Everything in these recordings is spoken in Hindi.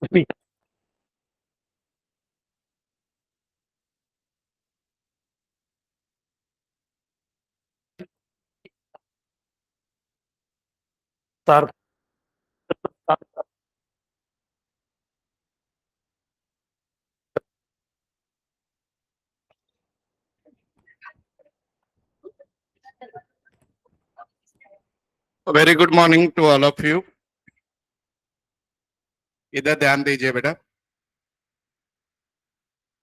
Sir, very good morning to all of you. इधर ध्यान दीजिए बेटा।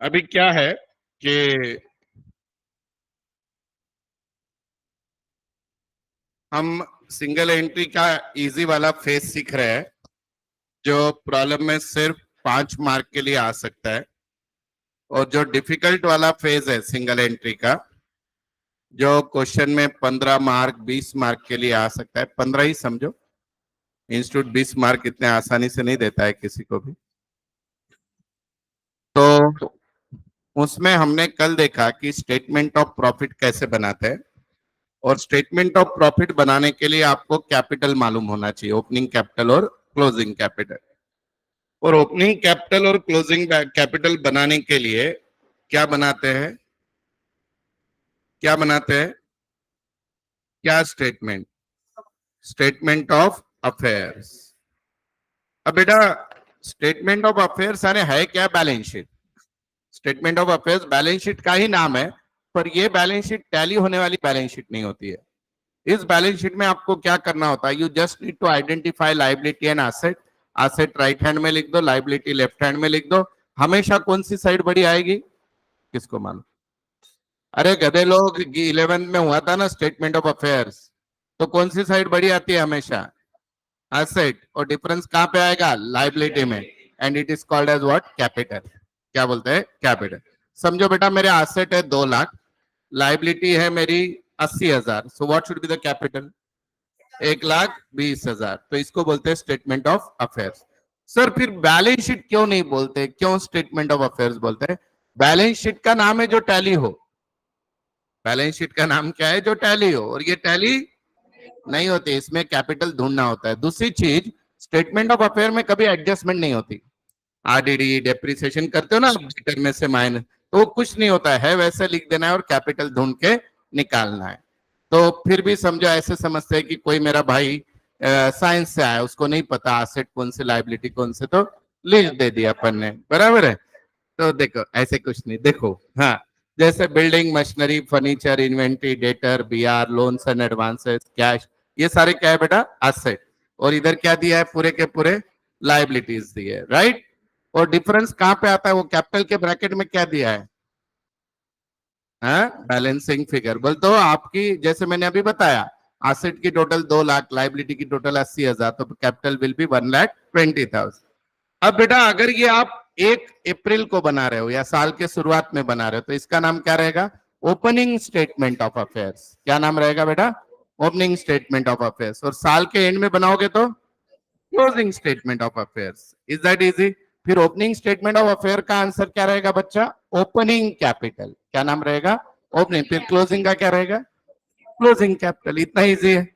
अभी क्या है कि हम सिंगल एंट्री का इजी वाला फेस सीख रहे हैं, जो प्रॉब्लम में सिर्फ 5 मार्क के लिए आ सकता है, और जो डिफिकल्ट वाला फेज है सिंगल एंट्री का, जो क्वेश्चन में 15 मार्क 20 मार्क के लिए आ सकता है। 15 ही समझो, इंस्टीट्यूट 20 मार्क इतने आसानी से नहीं देता है किसी को भी। तो उसमें हमने कल देखा कि स्टेटमेंट ऑफ प्रॉफिट कैसे बनाते हैं, और स्टेटमेंट ऑफ प्रॉफिट बनाने के लिए आपको कैपिटल मालूम होना चाहिए, ओपनिंग कैपिटल और क्लोजिंग कैपिटल। और ओपनिंग कैपिटल और क्लोजिंग कैपिटल बनाने के लिए क्या बनाते हैं, क्या बनाते हैं, क्या स्टेटमेंट, स्टेटमेंट ऑफ अफेयर्स। अब बेटा स्टेटमेंट ऑफ अफेयर्स है क्या, balance sheet. Statement of affairs balance sheet का ही नाम है, पर ये बैलेंस शीट टैली होने वाली बैलेंस शीट नहीं होती है। इस बैलेंस शीट में आपको क्या करना होता है, you just need to identify liability and asset. Asset right hand में लिख दो, लायबिलिटी लेफ्ट हैंड में लिख दो। हमेशा कौन सी साइड बड़ी आएगी, किसको मालूम। अरे गधे लोग, 11th में हुआ था ना स्टेटमेंट ऑफ अफेयर्स, तो कौन सी साइड बड़ी आती है हमेशा, एसेट। और डिफरेंस कहां पे आएगा, लायबिलिटी में, and it is called as what, capital. क्या बोलते हैं, कैपिटल। समझो बेटा मेरे एसेट है 2 लाख, लायबिलिटी है मेरी 80,000, so what should be the capital, 1,20,000। तो इसको बोलते हैं स्टेटमेंट ऑफ अफेयर्स। सर फिर बैलेंस शीट क्यों नहीं बोलते, क्यों स्टेटमेंट ऑफ अफेयर्स बोलते हैं। बैलेंस शीट का नाम है जो टैली हो। बैलेंस शीट का नाम क्या है, जो टैली हो, और ये टैली नहीं होती, इसमें कैपिटल ढूंढना होता है। दूसरी चीज, स्टेटमेंट ऑफ अफेयर में कभी एडजस्टमेंट नहीं होती। आरडीडी डेप्रिसिएशन करते हो ना डेटर में से माइनस, तो वो कुछ नहीं होता है, वैसे लिख देना है और कैपिटल ढूंढ के निकालना है। तो फिर भी समझो, ऐसे समझते हैं कि कोई मेरा भाई साइंस से आया, उसको नहीं पता एसेट कौन से लायबिलिटी कौन से, तो लिख दे दिया अपन ने, बराबर है। तो देखो ऐसे कुछ नहीं, देखो हाँ, जैसे building machinery furniture inventory debtor BR loans and advances cash, ये सारे क्या है बेटा, एसेट। और इधर क्या दिया है, पूरे के पूरे लायबिलिटीज दी है, राइट। और डिफरेंस कहां पे आता है, वो कैपिटल के ब्रैकेट में क्या दिया है, बैलेंसिंग फिगर। बोल तो आपकी, जैसे मैंने अभी बताया, एसेट की टोटल 2 लाख, लायबिलिटी की टोटल 80,000, तो कैपिटल विल बी 1,20,000। अब बेटा अगर ये आप 1 अप्रैल को बना रहे हो या साल के शुरुआत में बना रहे हो, तो इसका नाम क्या रहेगा, ओपनिंग स्टेटमेंट ऑफ अफेयर्स। क्या नाम रहेगा बेटा, ओपनिंग स्टेटमेंट ऑफ अफेयर्स। और साल के एंड में बनाओगे तो closing statement of affairs. Is that easy. फिर ओपनिंग स्टेटमेंट ऑफ अफेयर का आंसर क्या रहेगा बच्चा, ओपनिंग कैपिटल। क्या नाम रहेगा, ओपनिंग। फिर क्लोजिंग का क्या रहेगा, क्लोजिंग कैपिटल। इतना इजी है।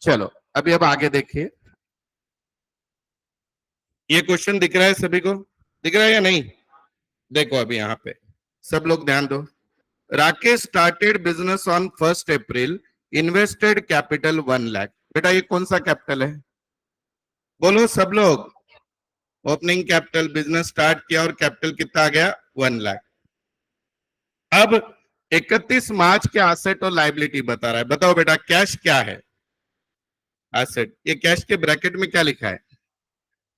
चलो अभी अब आगे देखिए, ये क्वेश्चन दिख रहा है सभी को, दिख रहा है या नहीं। देखो अभी यहाँ पे सब लोग ध्यान दो। Rakesh started business on 1 April, invested capital 1 lakh. बेटा ये कौन सा कैपिटल है, बोलो सब लोग। ओपनिंग कैपिटल, बिजनेस स्टार्ट किया और कैपिटल कितना आ गया, 1 लाख। अब 31 मार्च के एसेट और लायबिलिटी बता रहा है। बताओ बेटा कैश क्या है, एसेट। ये कैश के ब्रैकेट में क्या लिखा है,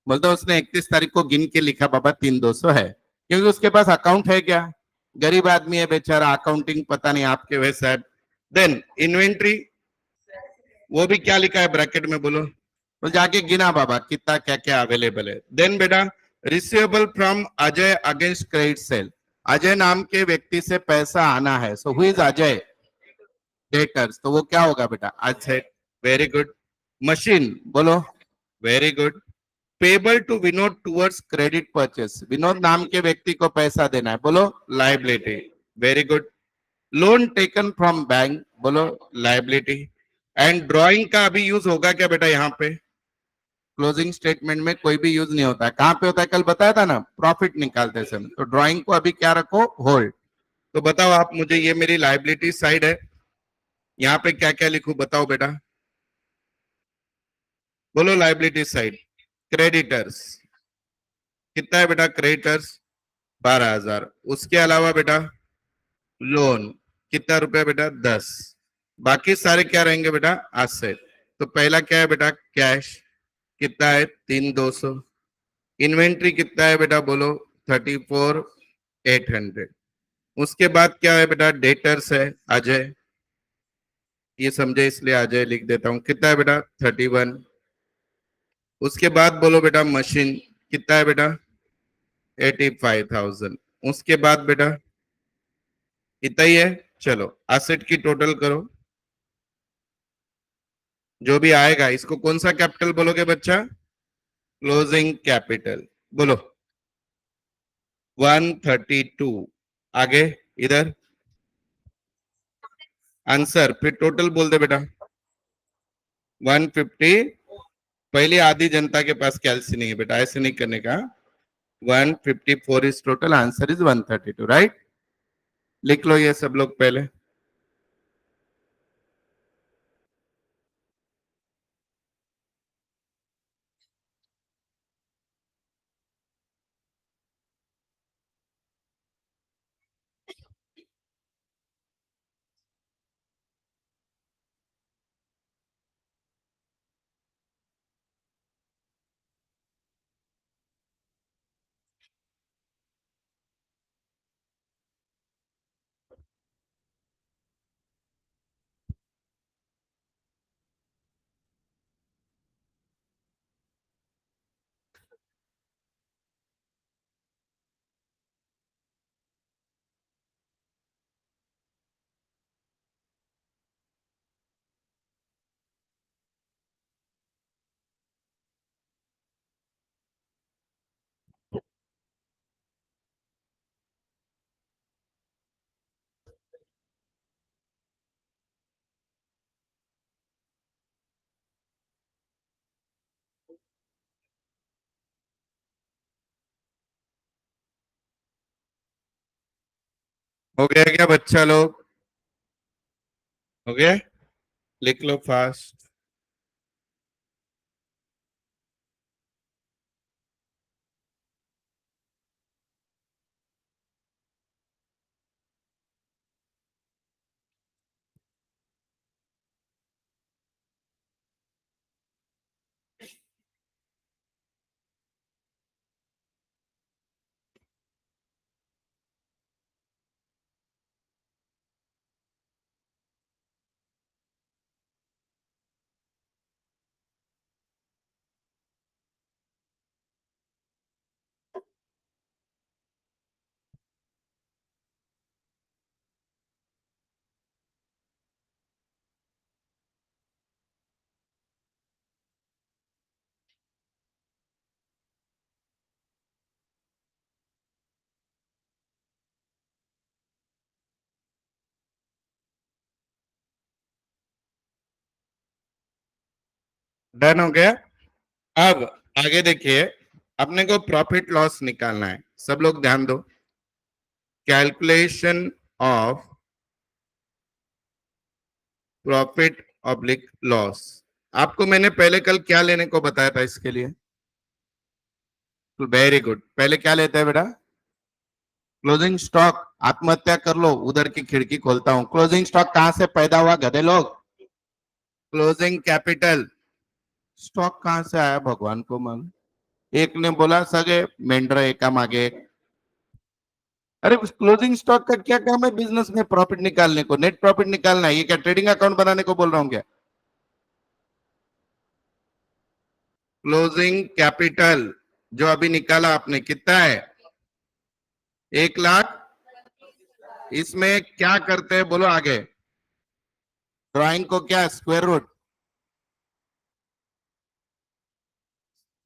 बोलते उसने 31 तारीख को गिन के लिखा बाबा 3,200 है, क्योंकि उसके पास अकाउंट है क्या, गरीब आदमी है बेचारा, अकाउंटिंग पता नहीं आपके वैसा है। देन इन्वेंट्री, वो भी क्या लिखा है ब्रैकेट में, बोलो। तो जाके गिना बाबा कितना क्या क्या अवेलेबल है। देन बेटा receivable from Ajay against credit sale, Ajay नाम के व्यक्ति से पैसा आना है, so who is Ajay, debtors. तो वो क्या होगा बेटा, असेट। Very good. मशीन, बोलो, very good. Payable to Vinod towards credit purchase, Vinod नाम के व्यक्ति को पैसा देना है, बोलो liability. Very good. Loan taken from bank, बोलो लायबिलिटी। एंड ड्राइंग का अभी यूज होगा क्या बेटा यहाँ पे, क्लोजिंग स्टेटमेंट में कोई भी यूज नहीं होता है। कहां पे होता है कल बताया था ना, प्रॉफिट निकालते समय। तो ड्राइंग को अभी क्या रखो, होल्ड। तो बताओ आप मुझे, ये मेरी लाइबिलिटी साइड है, यहाँ पे क्या क्या लिखूं बताओ बेटा, बोलो। लाइबिलिटी साइड क्रेडिटर्स कितना है बेटा, क्रेडिटर्स 12,000। उसके अलावा बेटा लोन कितना रुपया बेटा, 10। बाकी सारे क्या रहेंगे बेटा, एसेट। तो पहला क्या है बेटा, कैश कितना है, 3,200। इन्वेंट्री कितना है बेटा, बोलो 34,800। उसके बाद क्या है बेटा, डेटर्स है, अजय, ये समझे इसलिए अजय लिख देता हूं, कितना है बेटा 31। उसके बाद बोलो बेटा मशीन कितना है बेटा, 85,000। उसके बाद बेटा इतना ही है। चलो एसेट की टोटल करो, जो भी आएगा इसको कौन सा कैपिटल बोलोगे बच्चा, क्लोजिंग कैपिटल। बोलो 132। आगे इधर आंसर, फिर टोटल बोल दे बेटा 150। पहले आधी जनता के पास कैलसी नहीं है बेटा, ऐसे नहीं करने का। 154 is total, answer is 132, right. लिख लो ये सब लोग पहले। हो गया क्या बच्चा लोग, हो गया। लिख लो फास्ट। डन हो गया। अब आगे देखिए, अपने को प्रॉफिट लॉस निकालना है, सब लोग ध्यान दो। Calculation of profit oblique loss. आपको मैंने पहले कल क्या लेने को बताया था इसके लिए, तो वेरी गुड। पहले क्या लेते हैं बेटा, क्लोजिंग स्टॉक। आत्महत्या कर लो, उधर की खिड़की खोलता हूं। क्लोजिंग स्टॉक कहां से पैदा हुआ गधे लोग, क्लोजिंग कैपिटल। स्टॉक कहां से आया भगवान को मालूम। एक ने बोला सगे मेंढर एका मागे एक। अरे उस क्लोजिंग स्टॉक का क्या काम है बिजनेस में, प्रॉफिट निकालने को, नेट प्रॉफिट निकालना है। ये क्या ट्रेडिंग अकाउंट बनाने को बोल रहा हूँ क्या। क्लोजिंग कैपिटल जो अभी निकाला आपने कितना है, 1,00,000। इसमें क्या करते हैं बोलो आगे, ड्राइंग को क्या स्क्वायर रूट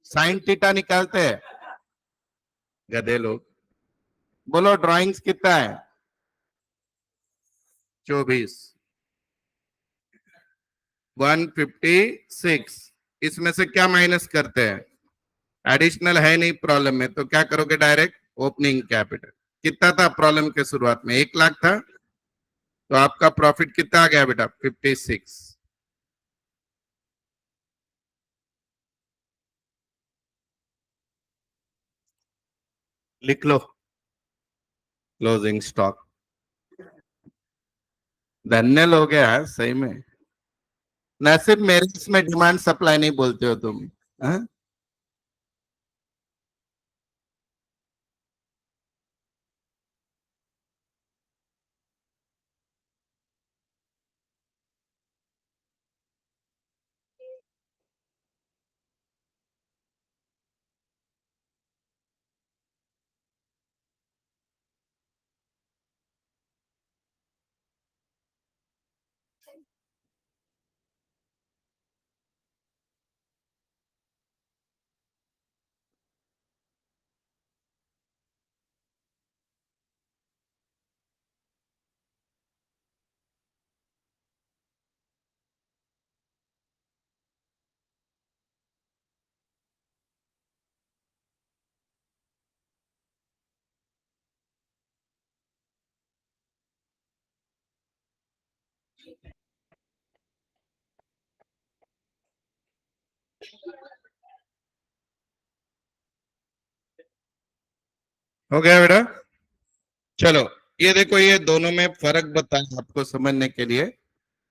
साइन थीटा निकालते हैं गधे लोग। बोलो ड्राइंग्स कितना है, 24, 156। इसमें से क्या माइनस करते हैं? एडिशनल है नहीं प्रॉब्लम में, तो क्या करोगे? Direct opening capital. कितना था प्रॉब्लम के शुरुआत में? 1 लाख था, तो आपका प्रॉफिट कितना आ गया बेटा? 56। लिख लो क्लोजिंग स्टॉक। धन्य लोग यार सही में। न सिर्फ मेरे इसमें डिमांड सप्लाई नहीं बोलते हो तुम, हाँ? हो गया बेटा? चलो, ये देखो, ये दोनों में फर्क बताया आपको समझने के लिए।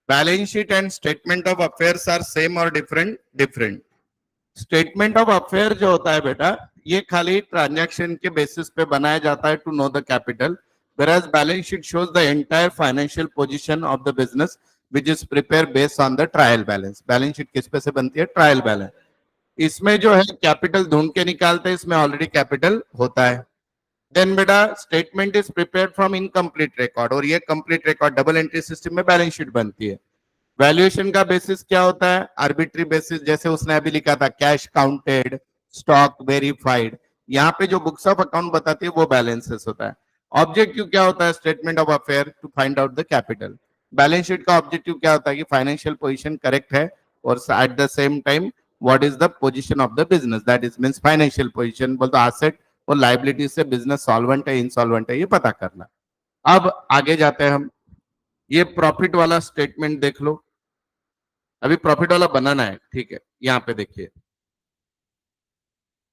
Balance sheet and statement of affairs are same और different? Different. Statement of affair जो होता है बेटा, ये खाली ट्रांजैक्शन के बेसिस पे बनाया जाता है to know the capital, whereas balance sheet shows the entire financial position of the business which is prepared based on the trial balance. Balance sheet किस पे से बनती है? Trial balance. इसमें जो है कैपिटल ढूंढ के निकालते हैं, इसमें ऑलरेडी कैपिटल होता है। देन बेटा statement is prepared from incomplete record, और ये complete record double entry system में बैलेंस शीट बनती है। वैल्यूएशन का बेसिस क्या होता है? आर्बिट्री बेसिस, जैसे उसने अभी लिखा था कैश काउंटेड, स्टॉक वेरीफाइड। यहाँ पे जो बुक्स ऑफ अकाउंट बताती है वो बैलेंसेस होता है। ऑब्जेक्टिव क्या होता है statement of affair? To find out the capital. Balance sheet का ऑब्जेक्टिव क्या होता है कि फाइनेंशियल पोजीशन करेक्ट है, और at the same time what is the position of the business, that is means financial position, बोल तो एसेट और लाइबिलिटी से बिजनेस सॉल्वेंट है इंसॉल्वेंट है, ये पता करना। अब आगे जाते हैं हम। ये प्रॉफिट वाला स्टेटमेंट देख लो। अभी प्रॉफिट वाला बनाना है, ठीक है? यहाँ पे देखिए,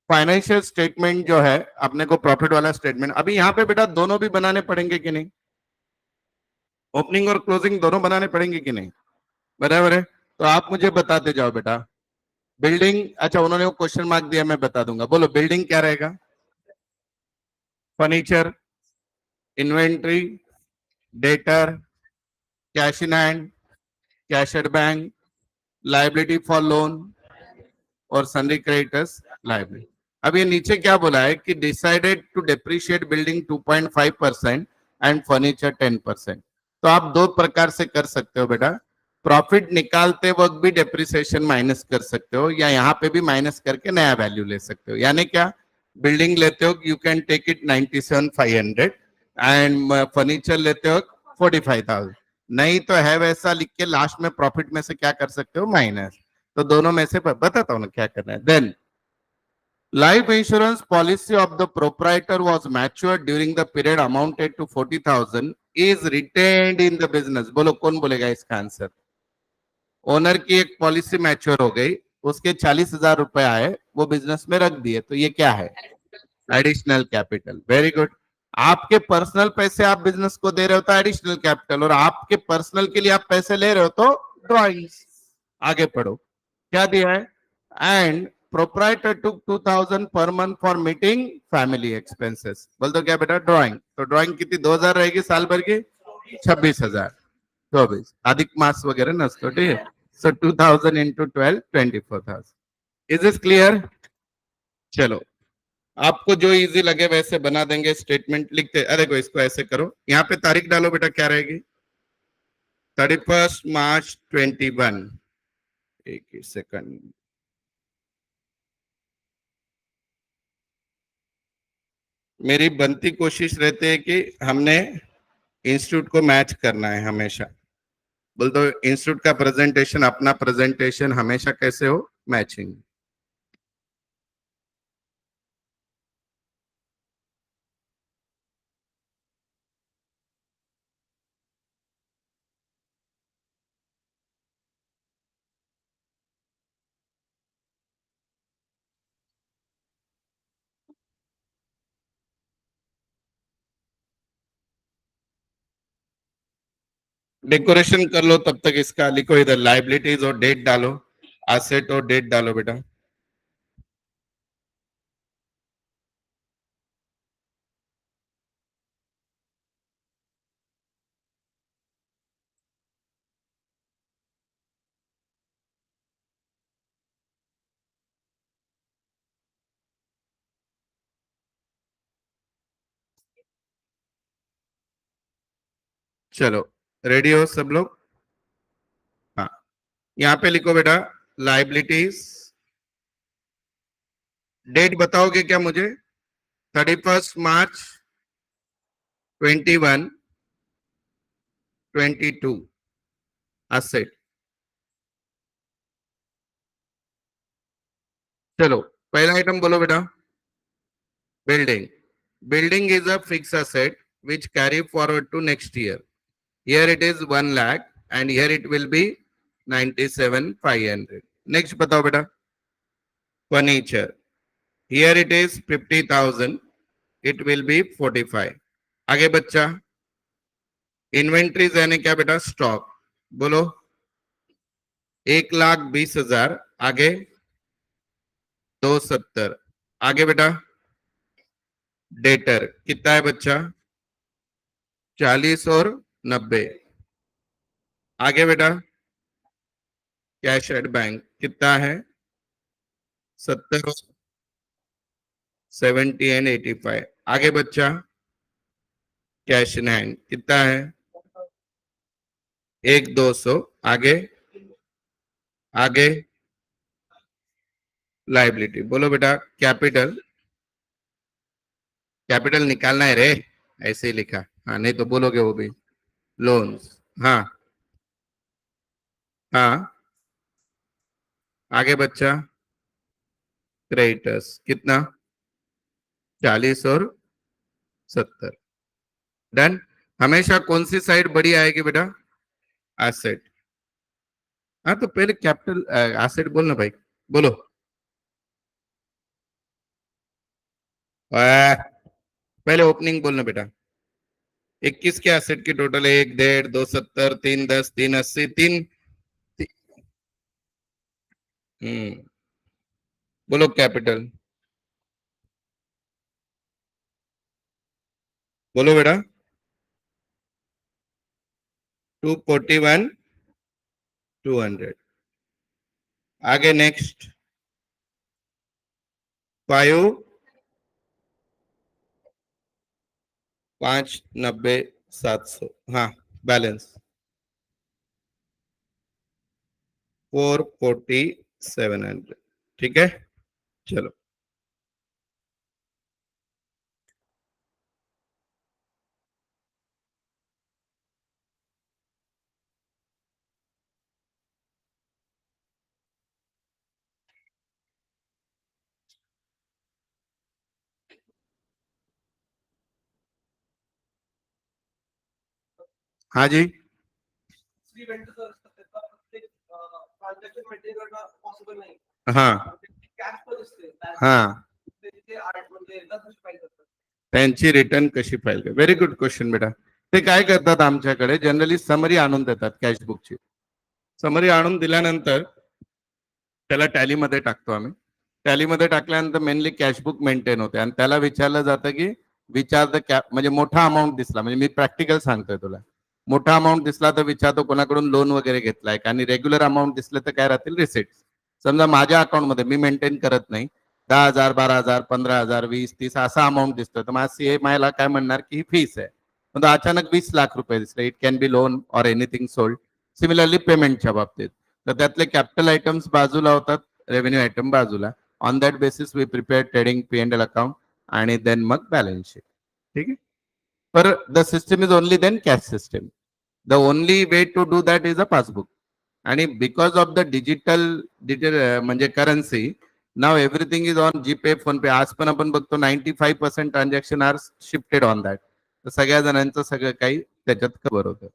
फाइनेंशियल स्टेटमेंट जो है अपने को, प्रॉफिट वाला स्टेटमेंट, अभी यहाँ पे बेटा दोनों भी बनाने पड़ेंगे कि नहीं? ओपनिंग और क्लोजिंग दोनों बनाने पड़ेंगे कि नहीं? बराबर है। तो आप मुझे बताते जाओ बेटा। बिल्डिंग, अच्छा उन्होंने वो क्वेश्चन मार्क दिया, मैं बता दूंगा। बोलो बिल्डिंग क्या रहेगा? Furniture, inventory, debtor, cash in hand, cash at bank, liability for loan, और सन्डी क्रेडिटर्स लाइबिलिटी। अब ये नीचे क्या बोला है कि decided to depreciate building 2.5% and furniture 10%। तो आप दो प्रकार से कर सकते हो बेटा। प्रॉफिट निकालते वक्त भी डेप्रिसिएशन माइनस कर सकते हो, या यहाँ पे भी माइनस करके नया वैल्यू ले सकते हो। यानी क्या? बिल्डिंग लेते हो you can take it 97,500 and furniture लेते हो 45,000। नहीं तो है वैसा लिख के लास्ट में प्रॉफिट में से क्या कर सकते हो? माइनस। तो दोनों में से बताता हूँ ना क्या करना है। Then life insurance policy of the proprietor was matured during the period amounted to 40,000 is retained in the business। बोलो कौन बोलेगा इसका आंसर? ओनर की एक पॉलिसी मैच्योर हो गई, उसके 40,000 रुपए आए, वो बिजनेस में रख दिए, तो ये क्या है? Additional capital. Very good. आपके पर्सनल पैसे आप बिजनेस को दे रहे हो तो एडिशनल कैपिटल, और आपके पर्सनल के लिए आप पैसे ले रहे हो तो ड्रॉइंग्स। आगे पढ़ो क्या दिया है? And proprietor took 2,000 per month for meeting family expenses. बोल तो क्या बेटा? ड्रॉइंग। तो ड्रॉइंग कितनी 2,000 रहेगी साल भर की? 26,000। 24 अधिक मास वगैरह नसतो, ठीक है? सो 2,000 इंटू 12 24,000। Is this clear? चलो, आपको जो इजी लगे वैसे बना देंगे। स्टेटमेंट लिखते, अरे देखो इसको ऐसे करो, यहाँ पे तारीख डालो बेटा, क्या रहेगी? 31 मार्च 21। एक ही सेकंड, मेरी बनती कोशिश रहती है कि हमने इंस्टीट्यूट को मैच करना है हमेशा। बोल तो इंस्टीट्यूट का प्रेजेंटेशन, अपना प्रेजेंटेशन हमेशा कैसे हो? मैचिंग। डेकोरेशन कर लो, तब तक इसका लिखो इधर लाइबिलिटीज और डेट डालो, एसेट और डेट डालो बेटा। चलो रेडी हो सब लोग? हाँ, यहाँ पे लिखो बेटा लाइबिलिटीज। डेट बताओगे क्या मुझे? 31 मार्च 21, 22 एसेट। चलो पहला आइटम बोलो बेटा। Building. Building is a fix asset which carry forward to next year. Here it is 1 lakh and here it will be 97,500. Next बताओ बेटा। Furniture. Here it is 50,000. It will be 45. आगे बच्चा। इन्वेंट्रीज यानी क्या बेटा? स्टॉक। बोलो 1,20,000। आगे 270। आगे बेटा डेटर कितना है बच्चा? 40 और 90। आगे बेटा कैश एट बैंक कितना है? 70, 70 एंड 85। आगे बच्चा कैश इन हैंड कितना है? 1,200। आगे आगे लाइबिलिटी बोलो बेटा कैपिटल। कैपिटल निकालना है रे, ऐसे ही लिखा। हाँ नहीं तो बोलोगे वो भी। लोन्स। हाँ हाँ। आगे बच्चा क्रेडिटर्स कितना? 40 और 70। डन। हमेशा कौन सी साइड बड़ी आएगी बेटा? एसेट। हाँ तो पहले कैपिटल एसेट बोलना भाई। बोलो पहले ओपनिंग बोलना बेटा। 21 के एसेट की टोटल है 1, 1.5, 270, 3, 10, 3, 80, 3। बोलो कैपिटल। बोलो बेटा 241, 200। आगे नेक्स्ट 5, 590, 700। हाँ बैलेंस 440, 700। ठीक है चलो। हाँ जी हाँ हाँ त्यांची रिटर्न कशी फाईल कर? व्हेरी गुड क्वेश्चन बेटा। ते काय करतात आमच्याकडे जनरली समरी आणून देतात कॅशबुकची। समरी आणून दिल्यानंतर त्याला टॅलीमध्ये टाकतो आम्ही। टॅलीमध्ये टाकल्यानंतर मेनली कॅशबुक मेंटेन होते आणि त्याला विचारलं जातं की विचार द कॅप, म्हणजे मोठा अमाऊंट दिसला, म्हणजे मी प्रॅक्टिकल सांगतोय तुला, मोठा अमाऊंट दिसला तर विचारतो कोणाकडून लोन वगैरे घेतलाय का, आणि रेग्युलर अमाऊंट दिसलं तर काय राहतील रिसिट। समजा माझ्या अकाउंटमध्ये मी मेंटेन करत नाही, 10,000, 12,000, 15,000, 20, 30 असा अमाऊंट दिसतोय, तर माझा CA ला काय म्हणणार की ही फीस आहे। पण अचानक 20 लाख रुपये दिसले, it can be loan or anything sold. Similarly पेमेंटच्या बाबतीत तर त्यातले कॅपिटल आयटम्स बाजूला होतात, रेव्हेन्यू आयटम बाजूला। On that basis we prepare trading P&L account आणि देन मग बॅलन्स शीट। ठीक आहे, per the system is only then cash system. The only way to do that is a passbook. आणि बिकॉज ऑफ द डिटेल म्हणजे currency. Now everything is on GPay, PhonePe. आज पण आपण बघतो 95% transaction are shifted on that. तर सगळ्या जणांचं सगळं काही त्याच्यात कव्हर होतं.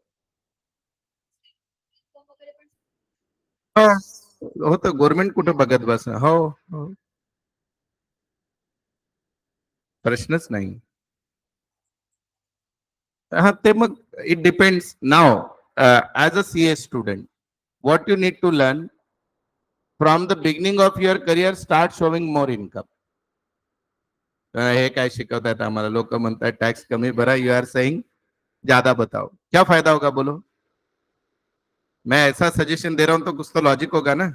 होतं, गव्हर्नमेंट कुठं बघत बस. हो हो, प्रश्नच नाही. हा, ते मग it depends. Now as a CA student, what you need to learn from the beginning of your career, start showing more income. हे काय शिकवतायत आम्हाला? लोक म्हणतात टॅक्स कमी भरा, यू आर सेइंग ज्यादा बताओ. क्या फायदा होगा बोलो? मैं ऐसा सजेशन दे रहा हूं तो कुछ तो लॉजिक होगा ना.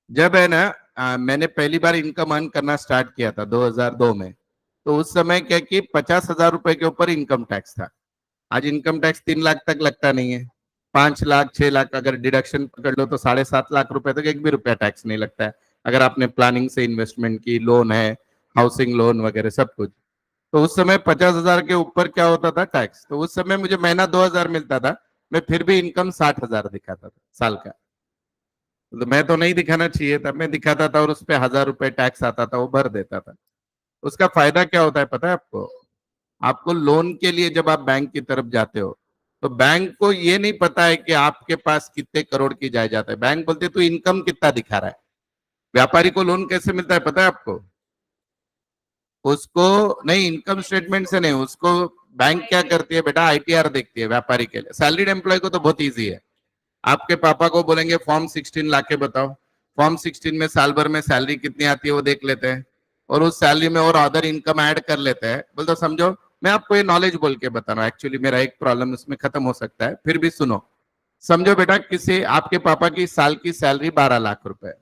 जब है ना मैंने पहली बार इनकम अर्न करना स्टार्ट किया था 2002 में, तो उस समय क्या कि 50,000 रुपए के ऊपर इनकम टैक्स था. आज इनकम टैक्स 3 लाख तक लगता नहीं है. 5 लाख 6 लाख अगर डिडक्शन पकड़ लो तो 7.5 लाख रुपए तक एक भी रुपया टैक्स नहीं लगता है, अगर आपने प्लानिंग से इन्वेस्टमेंट की, लोन है, हाउसिंग लोन वगैरह सब कुछ. तो उस समय 50,000 के ऊपर क्या होता था टैक्स. तो उस समय मुझे महीना 2,000 मिलता था, मैं फिर भी इनकम 60,000 दिखाता था साल का. तो मैं तो नहीं दिखाना चाहिए था, मैं दिखाता था और उस पर 1,000 रुपए टैक्स आता था, वो भर देता था. उसका फायदा क्या होता है पता है आपको? आपको लोन के लिए जब आप बैंक की तरफ जाते हो, तो बैंक को ये नहीं पता है कि आपके पास कितने करोड़ की जायदाद है. बैंक बोलते तू इनकम कितना दिखा रहा है. व्यापारी को लोन कैसे मिलता है पता है आपको? उसको नहीं, इनकम स्टेटमेंट से नहीं, उसको बैंक क्या करती है बेटा, आईटीआर देखती है. व्यापारी के लिए, सैलरीड एम्प्लॉय को तो बहुत ईजी है. आपके पापा को बोलेंगे फॉर्म 16 ला के बताओ, फॉर्म 16 में साल भर में सैलरी कितनी आती है वो देख लेते हैं, और उस सैलरी में और अदर इनकम ऐड कर लेते हैं. बोल तो समझो, मैं आपको ये नॉलेज बोल के बता रहा हूँ. एक्चुअली मेरा एक प्रॉब्लम इसमें खत्म हो सकता है, फिर भी सुनो. समझो बेटा, किसी आपके पापा की साल की सैलरी 12 लाख रुपए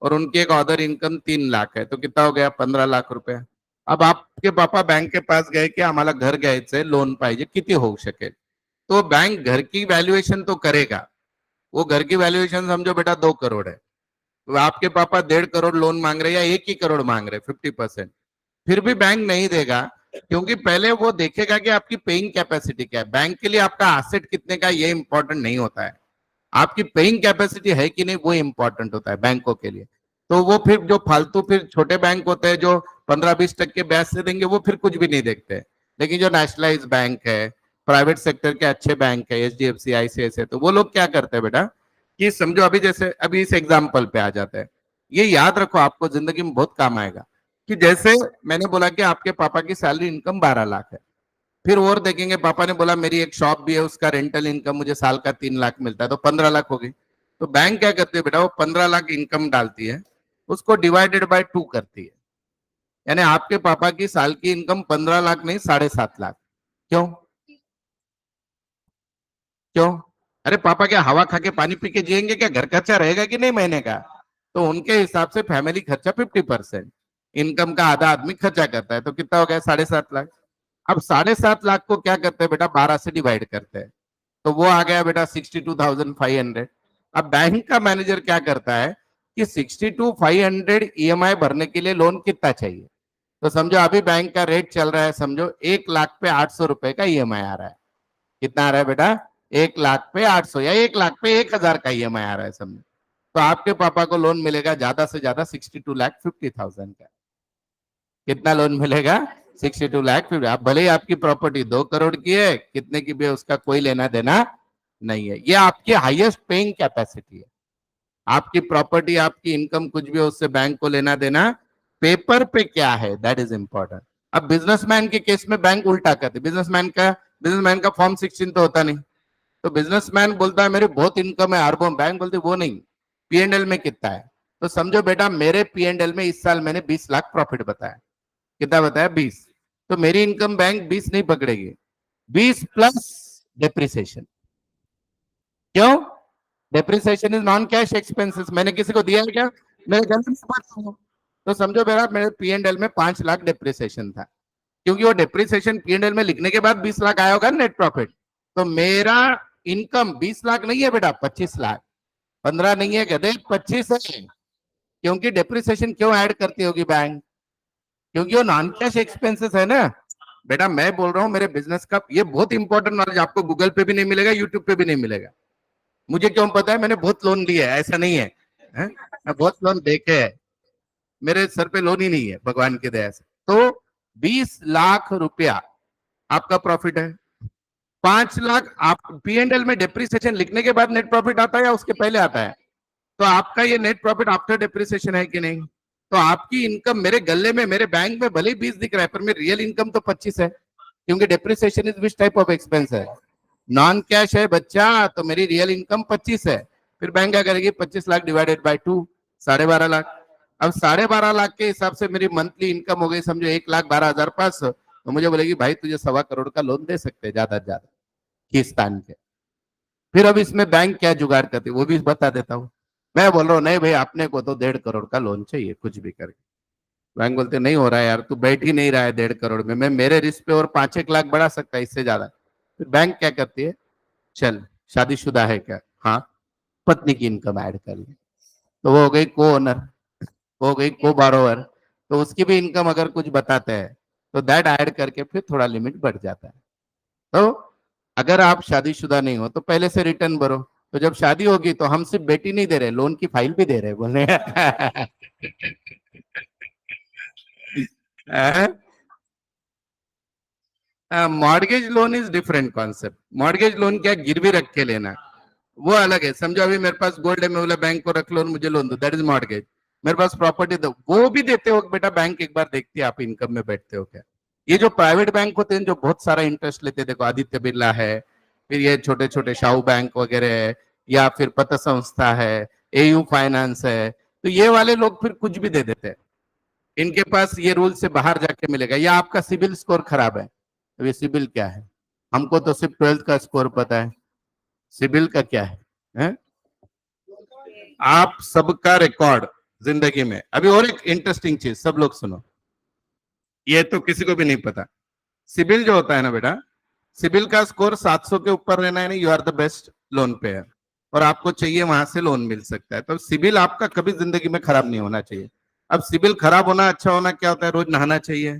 और उनकी एक अदर इनकम 3 लाख है, तो कितना हो गया? 15 लाख रुपए. अब आपके पापा बैंक के पास गए कि आम्हाला घर घ्यायचंय, लोन पाहिजे, किती होऊ शकेल? तो बैंक घर की वैल्यूएशन तो करेगा. वो घर की वैल्यूएशन समझो बेटा 2 करोड़ है, तो आपके पापा 1.5 करोड़ लोन मांग रहे या 1 ही करोड़ मांग रहे, 50%, फिर भी बैंक नहीं देगा. क्योंकि पहले वो देखेगा कि आपकी पेइंग कैपेसिटी क्या है. बैंक के लिए आपका एसेट कितने का ये इंपॉर्टेंट नहीं होता है, आपकी पेइंग कैपेसिटी है कि नहीं वो इंपॉर्टेंट होता है बैंकों के लिए. तो वो फिर जो फालतू फिर छोटे बैंक होते हैं जो 15-20% ब्याज से देंगे, वो फिर कुछ भी नहीं देखते. लेकिन जो नेशनलाइज बैंक है, प्राइवेट सेक्टर के अच्छे बैंक है, एचडीएफसी, आईसीआईसीआई, तो वो लोग क्या करते हैं बेटा कि समझो अभी जैसे अभी इस एग्जाम्पल पे आ जाते हैं. ये याद रखो, आपको जिंदगी में बहुत काम आएगा. कि जैसे मैंने बोला कि आपके पापा की सैलरी इनकम 12 लाख है, फिर और देखेंगे पापा ने बोला मेरी एक शॉप भी है, उसका रेंटल इनकम मुझे साल का 3 लाख मिलता है, तो 15 लाख हो गई. तो बैंक क्या करती है बेटा, वो 15 लाख इनकम डालती है, उसको डिवाइडेड बाय 2 करती है. यानी आपके पापा की साल की इनकम 15 लाख नहीं, 7.5 लाख. क्यों? क्यों? अरे पापा क्या हवा खा के पानी पी के जिएंगे क्या? घर खर्चा रहेगा कि नहीं महीने का? तो उनके हिसाब से फैमिली खर्चा 50%, इनकम का आधा आदमी खर्चा करता है, तो कितना हो गया? 7.5 लाख. अब 7.5 लाख को क्या करते हैं बेटा, 12 से डिवाइड करते हैं, तो वो आ गया बेटा 62,500. अब बैंक का मैनेजर क्या करता है कि 62,500 ईएमआई भरने के लिए लोन कितना चाहिए. तो समझो अभी बैंक का रेट चल रहा है, समझो 1 लाख पे 800 रुपए का ईएमआई आ रहा है. कितना आ रहा है बेटा? 1 लाख पे 800 या 1 लाख पे 1,000 का ईएमआई आ रहा है समझो. तो आपके पापा को लोन मिलेगा ज्यादा से ज्यादा 62,50,000 का. कितना लोन मिलेगा? 62 लाख. आप भले ही आपकी प्रॉपर्टी 2 करोड़ की है, कितने की भी है, उसका कोई लेना देना नहीं है. ये आपकी हाईएस्ट पेइंग कैपेसिटी है. आपकी प्रॉपर्टी, आपकी इनकम कुछ भी हो, उससे बैंक को लेना देना पेपर पे क्या है, दैट इज इंपॉर्टेंट. अब बिजनेसमैन के केस में बैंक उल्टा करते. बिजनेसमैन का फॉर्म 16 तो होता नहीं. तो बिजनेसमैन बोलता है मेरी बहुत इनकम है अरबों, बैंक बोलते वो नहीं, पीएनएल में कितना है. तो समझो बेटा मेरे पीएनएल में इस साल मैंने 20 लाख प्रॉफिट बताया. कितना बताया? 20. तो मेरी इनकम बैंक 20 नहीं पकड़ेगी, 20 प्लस डेप्रिसिएशन. क्यों? Depreciation is non cash expenses. मैंने किसी को दिया है क्या? मेरे घर में भरता हूं. तो समझो मेरा मेरे पीएनएल में 5 लाख डेप्रिसिएशन था, क्योंकि वो डेप्रिसिएशन पीएनएल में लिखने के बाद 20 लाख आया होगा नेट प्रॉफिट. तो मेरा इनकम 20 लाख नहीं है बेटा, 25 लाख. 15 नहीं है गधे, 25 है. क्योंकि डेप्रिसिएशन क्यों ऐड करती होगी बैंक? क्योंकि वो नॉन कैश एक्सपेंसेस है ना. बेटा मैं बोल रहा हूँ मेरे बिजनेस का, ये बहुत इंपॉर्टेंट नॉलेज आपको गूगल पे भी नहीं मिलेगा, यूट्यूब पे भी नहीं मिलेगा. मुझे क्यों पता है? मैंने बहुत लोन लिए है, ऐसा नहीं है, है? मैं बहुत लोन देखे हैं, मेरे सर पे लोन ही नहीं है भगवान की दया से। तो 20 लाख रुपया आपका प्रॉफिट है। 5 लाख आप P&L में डेप्रिसिएशन लिखने के बाद नेट प्रॉफिट आता है या उसके पहले आता है? तो आपका ये नेट प्रॉफिट आफ्टर डेप्रिसिएशन है कि नहीं? तो आपकी इनकम मेरे गले में, मेरे बैंक में भले ही 20 दिख रहा है, पर मेरी रियल इनकम तो 25 है, क्योंकि depreciation is which type of expense है? नॉन कैश है बच्चा, तो मेरी रियल इनकम 25 है। फिर बैंक क्या करेगी? 25 लाख डिवाइडेड बाय 2, 12.5 लाख। अब 12.5 लाख के हिसाब से मेरी मंथली इनकम हो गई समझो 1,12,500। तो मुझे बोलेगी भाई तुझे 1.25 करोड़ का लोन दे सकते हैं ज्यादा से ज्यादा किस्तान के। फिर अब इसमें बैंक क्या जुगाड़ करती है वो भी बता देता हूँ। मैं बोल रहा हूँ नहीं भाई अपने को तो 1.5 करोड़ का लोन चाहिए कुछ भी करके। बैंक बोलते नहीं हो रहा है यार, तू बैठ ही नहीं रहा है 1.5 करोड़ में, मैं मेरे रिस्क पे और 5-1 लाख बढ़ा सकता है इससे ज्यादा। फिर बैंक क्या करती है? चल शादीशुदा है क्या? हाँ, पत्नी की इनकम ऐड कर ली, तो वो हो गई को ओनर, वो हो गई को बारोवर, तो उसकी भी इनकम अगर कुछ बताते हैं तो दैट ऐड करके फिर थोड़ा लिमिट बढ़ जाता है। तो अगर आप शादीशुदा नहीं हो तो पहले से रिटर्न भरो, तो जब शादी होगी तो हम सिर्फ बेटी नहीं दे रहे, लोन की फाइल भी दे रहे बोले। Mortgage loan is different concept. Mortgage loan क्या, गिरवी रख के लेना, वो अलग है। समझो अभी मेरे पास गोल्ड है, मैं बोला बैंक को रख लो और मुझे लोन दो, दैट इज मॉर्गेज। मेरे पास प्रॉपर्टी दो, वो भी देते हो बेटा बैंक एक बार देखती है आप इनकम में बैठते हो क्या। ये जो प्राइवेट बैंक होते हैं जो बहुत सारा इंटरेस्ट लेते हैं, देखो आदित्य बिरला है, फिर ये छोटे छोटे शाहू बैंक वगैरह है, या फिर पत संस्था है, एयू फाइनेंस है, तो ये वाले लोग फिर कुछ भी दे देते हैं। इनके पास ये रूल से बाहर जाके मिलेगा। या आपका सिबिल स्कोर खराब है, तो ये सिबिल क्या है? हमको तो सिर्फ 12th का स्कोर पता है, सिबिल का क्या है? आप सबका रिकॉर्ड जिंदगी में। अभी और एक इंटरेस्टिंग चीज, सब लोग सुनो, ये तो किसी को भी नहीं पता। सिबिल जो होता है ना बेटा, सिबिल का स्कोर 700 के ऊपर रहना है, नहीं you are the best loan payer, और आपको चाहिए वहां से लोन मिल सकता है। तो सिबिल आपका कभी जिंदगी में खराब नहीं होना चाहिए। अब सिबिल खराब होना अच्छा होना क्या होता है? रोज नहाना चाहिए,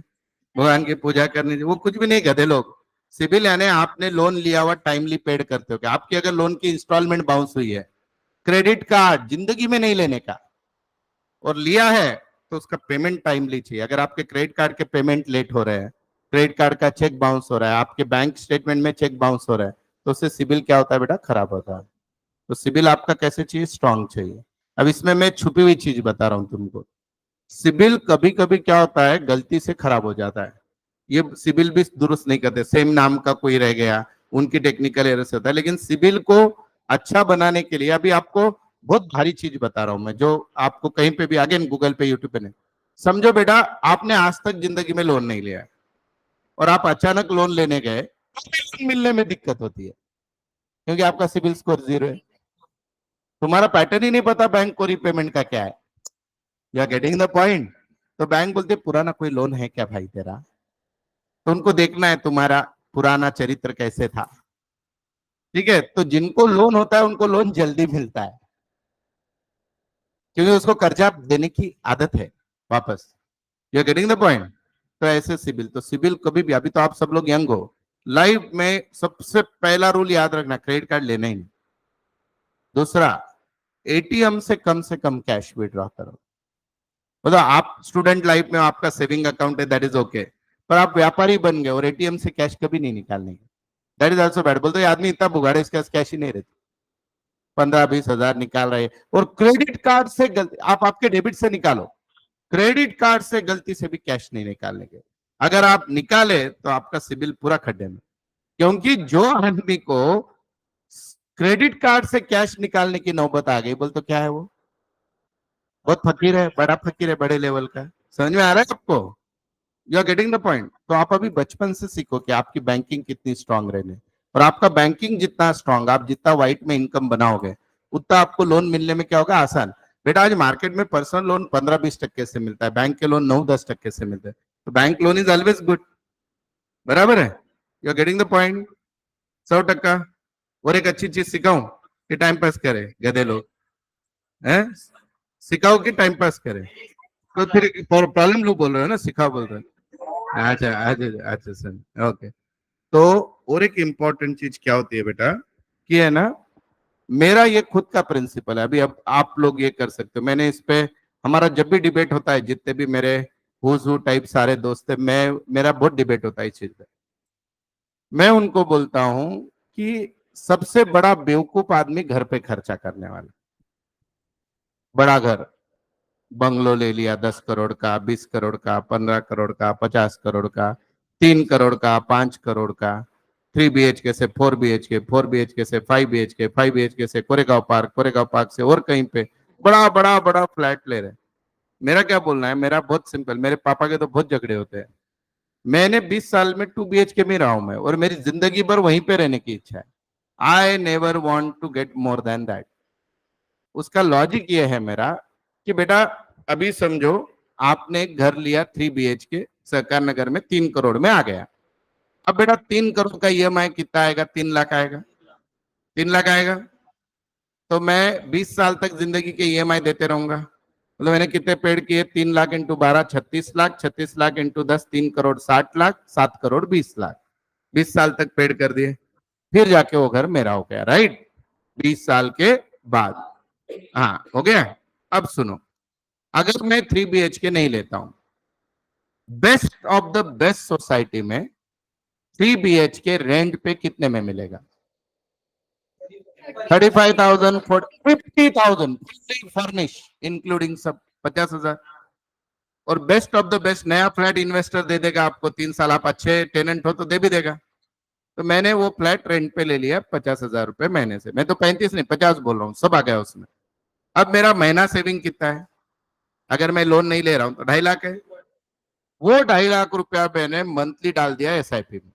भगवान की पूजा करनी चाहिए, वो कुछ भी नहीं गधे लोग। सिबिल यानी आपने लोन लिया हुआ टाइमली पेड करते हो क्या? आपकी अगर लोन की इंस्टॉलमेंट बाउंस हुई है, क्रेडिट कार्ड जिंदगी में नहीं लेने का, और लिया है तो उसका पेमेंट टाइमली चाहिए। अगर आपके क्रेडिट कार्ड के पेमेंट लेट हो रहे हैं, क्रेडिट कार्ड का चेक बाउंस हो रहा है, आपके बैंक स्टेटमेंट में चेक बाउंस हो रहा है, तो उससे सिबिल क्या होता है बेटा? खराब होता है। तो सिबिल आपका कैसे चाहिए? स्ट्रांग चाहिए। अब इसमें मैं छुपी हुई चीज बता रहा हूं तुमको। सिबिल कभी कभी क्या होता है, गलती से खराब हो जाता है। ये सिबिल भी दुरुस्त नहीं करते, सेम नाम का कोई रह गया, उनकी टेक्निकल एरर से होता है। लेकिन सिबिल को अच्छा बनाने के लिए अभी आपको बहुत भारी चीज बता रहा हूं मैं, जो आपको कहीं पे भी आगे गूगल पे यूट्यूब पे नहीं। समझो बेटा आपने आज तक जिंदगी में लोन नहीं लिया है, और आप अचानक लोन लेने गए, लोन मिलने में दिक्कत होती है क्योंकि आपका सिबिल स्कोर 0 है। तुम्हारा पैटर्न ही नहीं पता बैंक को रिपेमेंट का क्या है। You are getting the point? तो बैंक बोलते पुराना कोई लोन है क्या भाई तेरा? तो उनको देखना है तुम्हारा पुराना चरित्र कैसे था। ठीक है, तो जिनको लोन होता है उनको लोन जल्दी मिलता है, क्योंकि उसको कर्जा देने की आदत है वापस। You are getting the point? तो ऐसे सिबिल, तो सिबिल कभी भी, अभी तो आप सब लोग यंग हो, लाइफ में सबसे पहला रूल याद रखना, क्रेडिट कार्ड लेना ही नहीं। दूसरा, एटीएम से कम कैश विड्रॉ करो। मतलब आप स्टूडेंट लाइफ में आपका सेविंग अकाउंट है, दैट इज ओके, पर आप व्यापारी बन गए और एटीएम से कैश कभी नहीं निकालने, दैट इज ऑल्सो बैड। बोलते आदमी इतना बुगाड़े, इसके पास कैश ही नहीं रहती, 15-20 हजार निकाल रहे। और क्रेडिट कार्ड से गलती, आप आपके डेबिट से निकालो, क्रेडिट कार्ड से गलती से भी कैश नहीं निकालने के। अगर आप निकाले तो आपका सिबिल पूरा खड्डे में, क्योंकि जो आदमी को क्रेडिट कार्ड से कैश निकालने की नौबत आ गई, बोल तो क्या है वो? बहुत फकीर है, बड़ा फकीर है, बड़े लेवल का। समझ में आ रहा है आपको? You are getting the point? तो आप अभी बचपन से सीखो कि आपकी बैंकिंग कितनी स्ट्रांग रहने, और आपका बैंकिंग जितना स्ट्रांग, आप जितना व्हाइट में इनकम बनाओगे, उतना आपको लोन मिलने में क्या होगा? आसान। बेटा आज मार्केट में पर्सनल लोन 15-20% से मिलता है, बैंक के लोन 9-10% से मिलते हैं, तो bank loan is always good. बराबर है? You are getting the point? 100%। और एक अच्छी चीज सिखाऊं कि टाइम पास करे गधे लोग हैं? सिखाओ कि टाइम पास करे? तो फिर प्रॉब्लम लोग बोल रहे हो ना, सिखाओ बोल रहे हो। अच्छा अच्छा अच्छा सर, ओके। तो और एक इम्पोर्टेंट चीज क्या होती है बेटा, कि है ना, मेरा ये खुद का प्रिंसिपल है। अभी अब आप लोग ये कर सकते हो, मैंने इस पे, हमारा जब भी डिबेट होता है, जितने भी मेरे हुज हू टाइप सारे दोस्त है, मैं, मेरा बहुत डिबेट होता है इस चीज पे। मैं उनको बोलता हूं कि सबसे बड़ा बेवकूफ आदमी घर पे खर्चा करने वाला। बड़ा घर, बंगलो ले लिया 10 करोड़ का, 20 करोड़ का, 15 करोड़ का, 50 करोड़ का, 3 करोड़ का, 5 करोड़ का, 3 BHK से 4 BHK, 4 BHK से 5 BHK, 5 BHK से कोरेगांव पार्क, कोरेगांव पार्क से और कहीं पे बड़ा बड़ा बड़ा फ्लैट ले रहे हैं। मेरा क्या बोलना है, मेरा बहुत सिंपल, मेरे पापा के तो बहुत झगड़े होते हैं। मैंने 20 साल में 2 BHK में रहा हूं मैं, और मेरी जिंदगी भर वहीं पे रहने की इच्छा है। I never want to get more than that. उसका लॉजिक ये है मेरा कि बेटा, अभी समझो आपने एक घर लिया 3 BHK सरकार नगर में, 3 करोड़ में आ गया। अब बेटा 3 करोड़ का EMI कितना आएगा? 3 लाख आएगा। 3 लाख आएगा तो मैं 20 साल तक जिंदगी के EMI देते रहूंगा। मतलब मैंने कितने पेड किए? 3 लाख इंटू 12, 36 लाख, 36 लाख इंटू 10, 3 करोड़ 60 लाख, 7 करोड़ 20 लाख, 20 साल तक पेड कर दिए। फिर जाके वो घर मेरा हो गया, राइट? 20 साल के बाद। हाँ, हो गया। अब सुनो, अगर मैं 3 BHK नहीं लेता हूं, best of the best society में 3 BHK रेंट पे कितने में मिलेगा? 35,000, 50,000 फर्निश इंक्लूडिंग सब, 50,000। और बेस्ट ऑफ द बेस्ट नया फ्लैट इन्वेस्टर दे देगा आपको, 3 साल आप अच्छे टेनेंट हो तो दे भी देगा। तो मैंने वो फ्लैट रेंट पे ले लिया 50,000 रुपए महीने से। मैं तो 35 नहीं 50 बोल रहा हूँ, सब आ गया उसमें। अब मेरा महीना सेविंग कितना है? अगर मैं लोन नहीं ले रहा हूं तो 2.5 लाख है। वो 2.5 लाख रुपया मैंने मंथली डाल दिया SIP में।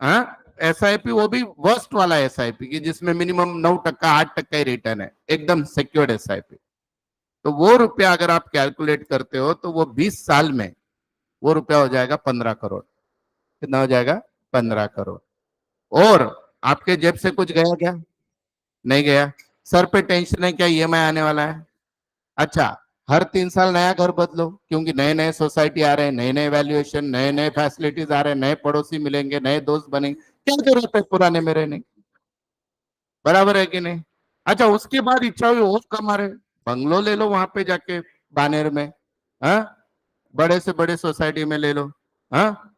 हाँ, SIP, वो भी वर्स्ट वाला SIP की जिसमें मिनिमम 9%, 8% ही रिटर्न है, एकदम सिक्योर्ड SIP। तो वो रुपया अगर आप कैलकुलेट करते हो तो वो 20 साल में वो रुपया हो जाएगा 15 करोड़। कितना हो जाएगा? 15 करोड़। और आपके जेब से कुछ गया क्या? नहीं गया। सर पे टेंशन है क्या? EMI आने वाला है। अच्छा, हर 3 साल नया घर बदलो, क्योंकि नए नए सोसाइटी आ रहे हैं, नए नए वैल्यूएशन, नए नए फैसिलिटीज आ रहे हैं, नए पड़ोसी मिलेंगे, नए दोस्त बनेंगे, क्या जरूरत है पुराने में रहने? बराबर है कि नहीं? अच्छा, उसके बाद इच्छा हुई और कमा रहे, बंगलो ले लो वहां पे जाके, बानेर में। हाँ, बड़े से बड़े सोसाइटी में ले लो। हाँ,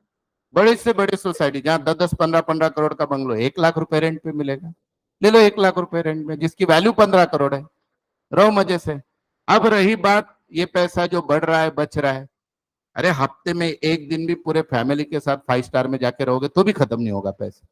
बड़े से बड़े सोसाइटी जहां 10-10, 15-15 करोड़ का बंगलो 1 लाख रुपए रेंट पे मिलेगा, ले लो 1 लाख रुपए रेंट में, जिसकी वैल्यू 15 करोड़ है। रहो मजे से। अब रही बात, ये पैसा जो बढ़ रहा है, बच रहा है, अरे हफ्ते में एक दिन भी पूरे फैमिली के साथ 5 स्टार में जाके रहोगे तो भी खत्म नहीं होगा पैसा।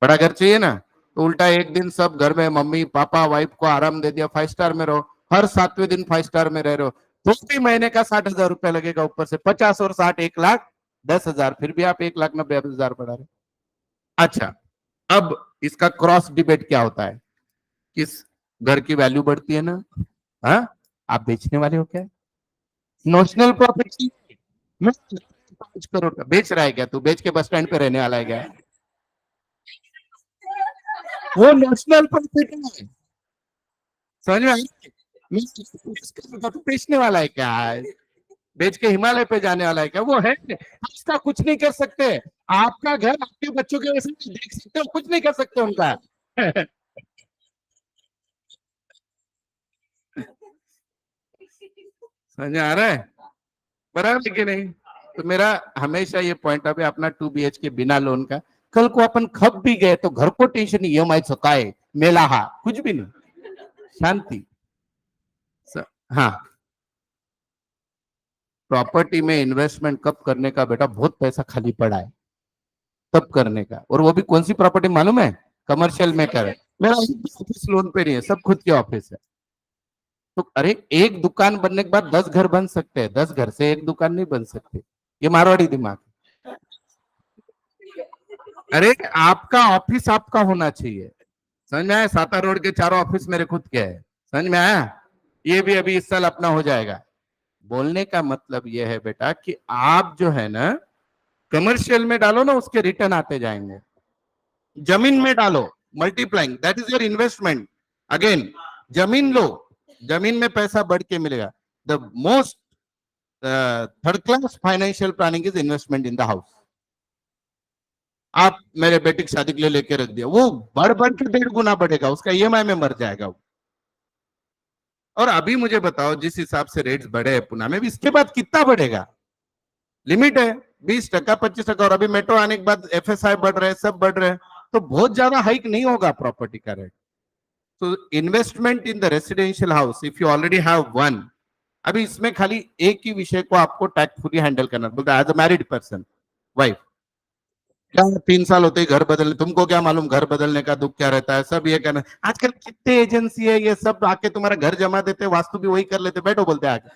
बड़ा घर चाहिए ना, तो उल्टा एक दिन सब घर में मम्मी पापा वाइफ को आराम दे दिया, 5 स्टार में रहो, हर 7वें दिन 5 स्टार में रह रहे हो, तो भी महीने का 60,000 रुपया लगेगा, ऊपर से 50 और 60, 1,10,000, फिर भी आप 1,90,000 बढ़ा रहे। अच्छा, अब इसका क्रॉस डिबेट क्या होता है? किस घर की वैल्यू बढ़ती है ना? हाँ, आप बेचने वाले हो क्या? नोशनल प्रॉपर्टी 5 करोड़ का बेच रहा है क्या? तू बेच के बस स्टैंड पे रहने वाला है क्या? वो नेशनल प्रॉपर्टी है, समझ में आई? बेचने वाला है क्या? बेच के हिमालय पे जाने वाला है क्या? वो है, हम इसका कुछ नहीं कर सकते। आपका घर आपके बच्चों के वैसे देख सकते हो, कुछ नहीं कर सकते उनका। समझ आ रहा है? बराबर कि नहीं? तो मेरा हमेशा ये पॉइंट है, अपना 2 BHK बिना लोन का, कल को अपन खप भी गए तो घर को टेंशन नहीं, EMI चुकाए, मेला हा कुछ भी नहीं, शांति। हाँ, प्रॉपर्टी में इन्वेस्टमेंट कब करने का बेटा? बहुत पैसा खाली पड़ा है तब करने का। और वो भी कौन सी प्रॉपर्टी मालूम है? कमर्शियल में करे। मेरा ऑफिस लोन पे नहीं है, सब खुद के ऑफिस है। तो अरे एक दुकान बनने के बाद 10 घर बन सकते हैं, 10 घर से एक दुकान नहीं बन सकती। ये मारवाड़ी दिमाग। अरे आपका ऑफिस आपका होना चाहिए, समझ में आया? साता रोड के चारों ऑफिस मेरे खुद के है, समझ में आया? ये भी अभी इस साल अपना हो जाएगा। बोलने का मतलब यह है बेटा कि आप जो है ना, कमर्शियल में डालो ना, उसके रिटर्न आते जाएंगे। जमीन में डालो, multiplying, that is your investment. Again, जमीन लो, जमीन में पैसा बढ़ के मिलेगा। The most third class financial planning is investment in the house. आप मेरे बेटे की शादी के लिए लेके रख दिया, वो बढ़ बढ़ के 1.5 गुना बढ़ेगा, उसका ईएमआई में मर जाएगा वो। और अभी मुझे बताओ, जिस हिसाब से रेट्स बढ़े हैं पुणे में भी, इसके बाद कितना बढ़ेगा? लिमिट है 20%, 25%। और अभी मेट्रो आने के बाद एफएसआई बढ़ रहे हैं, सब बढ़ रहे हैं, तो बहुत ज्यादा हाइक नहीं होगा प्रॉपर्टी का रेट। तो investment in the residential house, if you already have one, अभी इसमें खाली एक ही विषय को आपको टैक्टफुली हैंडल करना, बोलते as a married person, wife, क्या 3 साल होते ही घर बदलने, तुमको क्या मालूम घर बदलने का दुख क्या रहता है, सब ये कहना। आजकल कितने एजेंसी है, ये सब आके तुम्हारा घर जमा देते, वास्तु भी वही कर लेते, बैठो बोलते आके,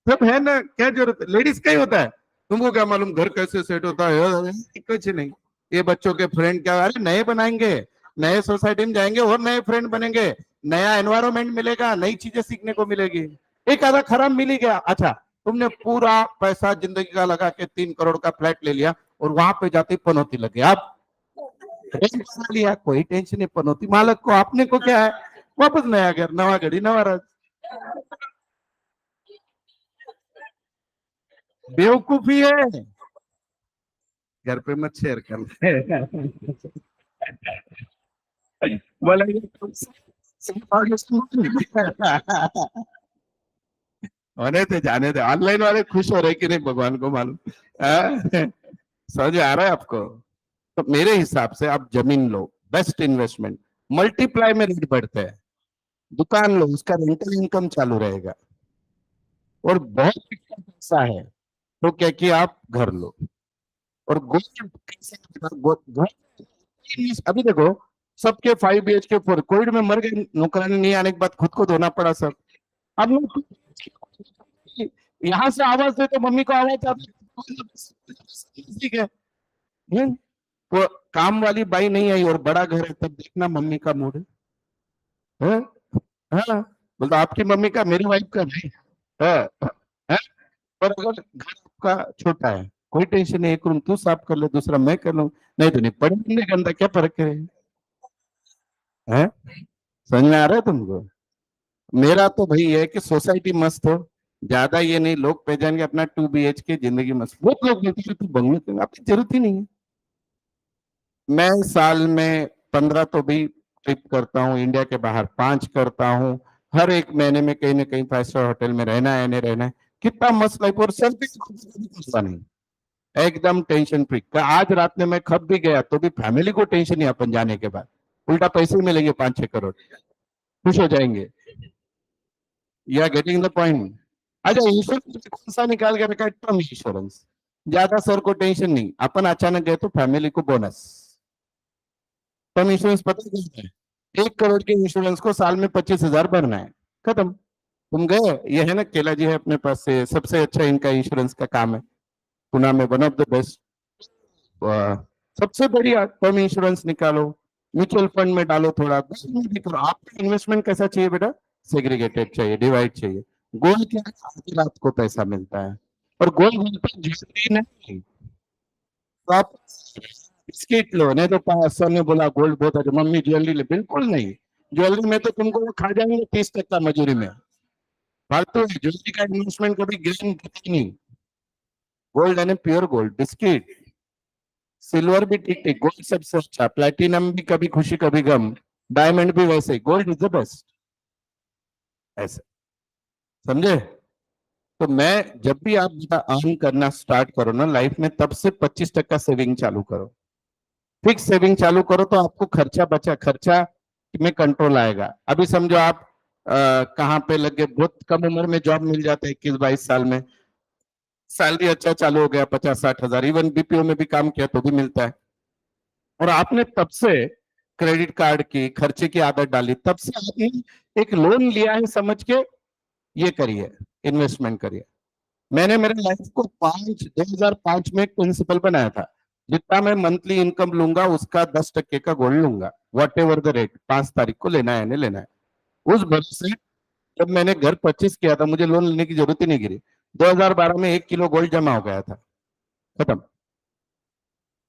सब है ना, क्या जरूरत है, लेडीज का ही होता है। तुमको क्या मालूम घर कैसे सेट होता है, कुछ नहीं। ये बच्चों के फ्रेंड क्या, अरे नए बनाएंगे, नए सोसाइटी में जाएंगे और नए फ्रेंड बनेंगे, नया एनवायरमेंट मिलेगा, नई चीजें सीखने को मिलेगी। एक आधा खराब मिल ही गया, अच्छा तुमने पूरा पैसा जिंदगी का लगा के 3 करोड़ का फ्लैट ले लिया, और वहां पे जाते पनौती लगे, आप रेंट बना लिया, कोई टेंशन नहीं, पनौती मालक को, आपने को क्या है, वापस नया घर, नवा घड़ी, नवा राज। बेवकूफी है, घर पे मत शेयर कर। बोला ये होने थे, जाने थे, ऑनलाइन वाले खुश हो रहे कि नहीं भगवान को मालूम। समझ आ रहा है आपको? तो मेरे हिसाब से आप जमीन लो, बेस्ट इन्वेस्टमेंट, मल्टीप्लाई में रेट बढ़ते हैं। दुकान लो, उसका रेंटल इनकम चालू रहेगा, और बहुत पैसा है तो क्या कि आप घर लो। और गोल्ड कैसे, अभी देखो, सबके 5 BHK 4, कोविड में मर गए, नौकरानी नहीं आने के बाद खुद को धोना पड़ा सब। अब लोग यहाँ से आवाज दे तो मम्मी को आवाज आती, ठीक है। हम्म, वो काम वाली बाई नहीं आई और बड़ा घर है, तब देखना मम्मी का मूड है। हाँ, बोलता आपकी मम्मी का, मेरी वाइफ का नहीं है, है? पर अगर घर आपका छोटा है, कोई टेंशन नहीं, एक रूम तू साफ कर ले, दूसरा मैं कर लूं, नहीं तो नहीं पड़े गंदा, क्या फर्क है? हैं? समझ में आ रहा है तुमको? मेरा तो भाई ये है कि सोसाइटी मस्त हो, ज्यादा ये नहीं, लोग पहचान के अपना 2 BHK जिंदगी मस्त। बहुत लोग बोलते हैं तू बंगले पे, आपकी जरूरत ही नहीं है। मैं साल में 15 तो भी ट्रिप करता हूँ, इंडिया के बाहर 5 करता हूँ। हर एक महीने में कहीं ना कहीं 5 स्टार होटल में रहना है, नहीं रहना है, कितना मस्त लाइफ, और सेल्फी नहीं, एकदम टेंशन फ्री। आज रात में मैं खप भी गया तो भी फैमिली को टेंशन नहीं, अपन जाने के बाद उल्टा पैसे मिलेंगे 5-6 करोड़, खुश हो जाएंगे। या गेटिंग द पॉइंट? अच्छा, इंश्योरेंस कौन सा निकाल के रखा है? टर्म इंश्योरेंस, ज्यादा सर को टेंशन नहीं, अपन अचानक गए तो फैमिली को बोनस। टर्म इंश्योरेंस पता क्या है? 1 करोड़ के इंश्योरेंस को साल में 25,000 भरना है, खत्म। तुम गए, ये है ना, केला जी है अपने पास से, सबसे अच्छा इनका इंश्योरेंस का काम है, पुणे में वन ऑफ द बेस्ट। सबसे बढ़िया टर्म इंश्योरेंस निकालो, म्यूचुअल फंड में डालो, थोड़ा गोल्ड में भी करो। आपका इन्वेस्टमेंट कैसा चाहिए बेटा? सेग्रीगेटेड चाहिए, डिवाइड चाहिए। गोल्ड क्या है, आधी रात को पैसा मिलता है, और गोल्ड बोलते ज्वेलरी नहीं, तो आप बिस्किट लो, नहीं तो सर ने बोला गोल्ड बहुत है, मम्मी ज्वेलरी ले, बिल्कुल नहीं। ज्वेलरी में तो तुमको वो खा जाएंगे 30% मजूरी में, फालतू है। ज्वेलरी का इन्वेस्टमेंट कभी गेन ही नहीं। गोल्ड यानी प्योर गोल्ड, बिस्किट, सिल्वर भी ठीक ठीक, गोल्ड सबसे अच्छा, प्लेटिनम भी कभी खुशी कभी गम, डायमंड भी वैसे, गोल्ड इज द बेस्ट, ऐसे, समझे? तो मैं जब भी आप अर्न करना स्टार्ट करो ना लाइफ में, तब से 25% सेविंग चालू करो, फिक्स सेविंग चालू करो, तो आपको खर्चा बचा, खर्चा में कंट्रोल आएगा। अभी समझो आप कहाँ पे लगे, बहुत कम उम्र में जॉब मिल जाता है, 21-22 साल में, सैलरी अच्छा चालू हो गया, 50-60 हजार, इवन बीपीओ में भी काम किया तो भी मिलता है, और आपने तब से क्रेडिट कार्ड की खर्चे की आदत डाली, तब से आपने एक लोन लिया है समझ के ये करिए, इन्वेस्टमेंट करिए। मैंने मेरे लाइफ को 2005 में एक प्रिंसिपल बनाया था, जितना मैं मंथली इनकम लूंगा उसका 10% का गोल्ड लूंगा, वट एवर द रेट, 5 तारीख को लेना है नहीं लेना है। उस भरोसे जब मैंने घर परचेस किया था, मुझे लोन लेने की जरूरत ही नहीं गिरी। 2012 में 1 किलो गोल्ड जमा हो गया था, खत्म।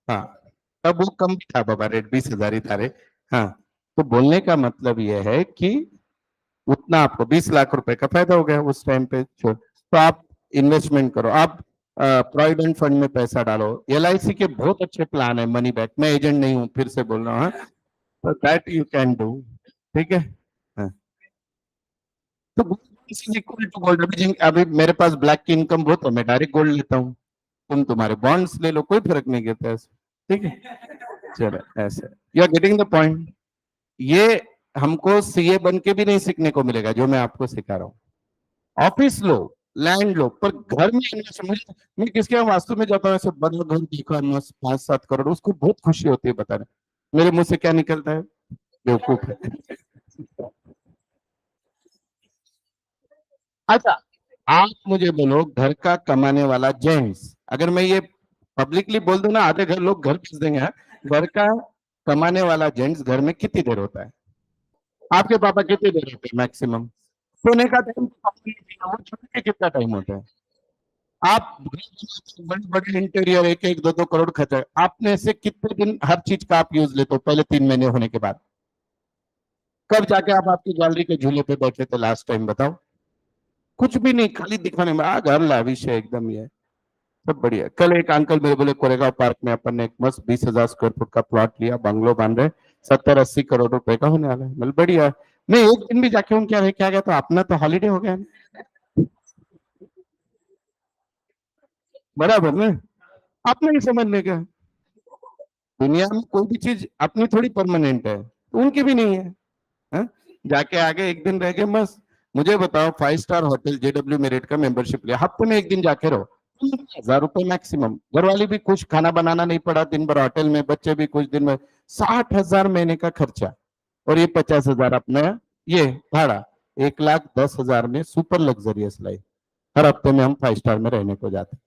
हाँ, तब वो कम भी था बाबा, रेट 20,000 ही था रे। हाँ, तो बोलने का मतलब यह है कि उतना आपको 20 लाख रुपए का फायदा हो गया उस टाइम पे, छोड़। तो आप इन्वेस्टमेंट करो। आप प्रोविडेंट फंड में पैसा डालो, LIC के बहुत अच्छे प्लान है, मनी बैक, मैं एजेंट नहीं हूँ, फिर से बोल रहा हूँ, तो दैट यू कैन डू, ठीक है। हाँ। तो इक्वल टू गोल्ड, अभी मेरे पास ब्लैक की इनकम बहुत है, मैं डायरेक्ट गोल्ड लेता हूँ, तुम तुम्हारे बॉन्ड्स ले लो, कोई फर्क नहीं गिरता ऐसे, ठीक है। चलो ऐसे, you are getting the point. ये हमको सीए बन के भी नहीं सीखने को मिलेगा जो मैं आपको सिखा रहा हूँ। ऑफिस लो, लैंड लो, पर घर में इन्वेस्ट, मुझे, मैं किसके यहाँ वास्तु में जाता हूँ, ऐसे बड़ा घर देखा मस्त 5-7 करोड़, उसको बहुत खुशी होती है, बता रहे मेरे मुंह से क्या निकलता है, बेवकूफ है। अच्छा, आप मुझे बोलो, घर का कमाने वाला जेंट्स, अगर मैं ये पब्लिकली बोल दूं ना, आधे घर लोग घर भेज देंगे, हाँ? घर का कमाने वाला जेंट्स घर में कितनी देर होता है? आपके पापा कितनी देर होते हैं मैक्सिमम? सोने का टाइम, वो छुट्टी के कितना टाइम होता है? आप बड़े बड़े इंटीरियर, 1-1, 2-2 करोड़ खर्च है, आपने से कितने दिन हर चीज का आप यूज लेते हो पहले 3 महीने होने के बाद? कब जाके आप आपकी गैलरी के झूले पे बैठे थे लास्ट टाइम, बताओ? कुछ भी नहीं, खाली दिखाने में, आ घर लाविश है एकदम, ये सब बढ़िया। कल एक अंकल मेरे बोले, कोरेगांव पार्क में अपन ने एक मस्त 20,000 स्क्वायर फुट का प्लॉट लिया, बंगलो बन रहे, 70-80 करोड़ रुपए का होने वाला है, मतलब बढ़िया। मैं एक दिन भी जाके उनके यहाँ क्या गया, तो अपना तो हॉलीडे हो गया ना। बराबर ना? आप नहीं समझने का, दुनिया में कोई भी चीज अपनी थोड़ी परमानेंट है, तो उनकी भी नहीं है, हाँ? जाके आगे एक दिन रह गए मस्त। मुझे बताओ, 5 स्टार होटल JW मेरिट का मेंबरशिप लिया, हफ्ते में एक दिन जाके रहो, 15,000 रुपए मैक्सिमम, घर वाली भी खुश, खाना बनाना नहीं पड़ा, दिन भर होटल में, बच्चे भी कुछ दिन में, 60,000 महीने का खर्चा, और ये 50,000 अपना ये भाड़ा, 1,10,000 में सुपर लग्जरियस लाइफ, हर हफ्ते में हम 5 स्टार में रहने को जाते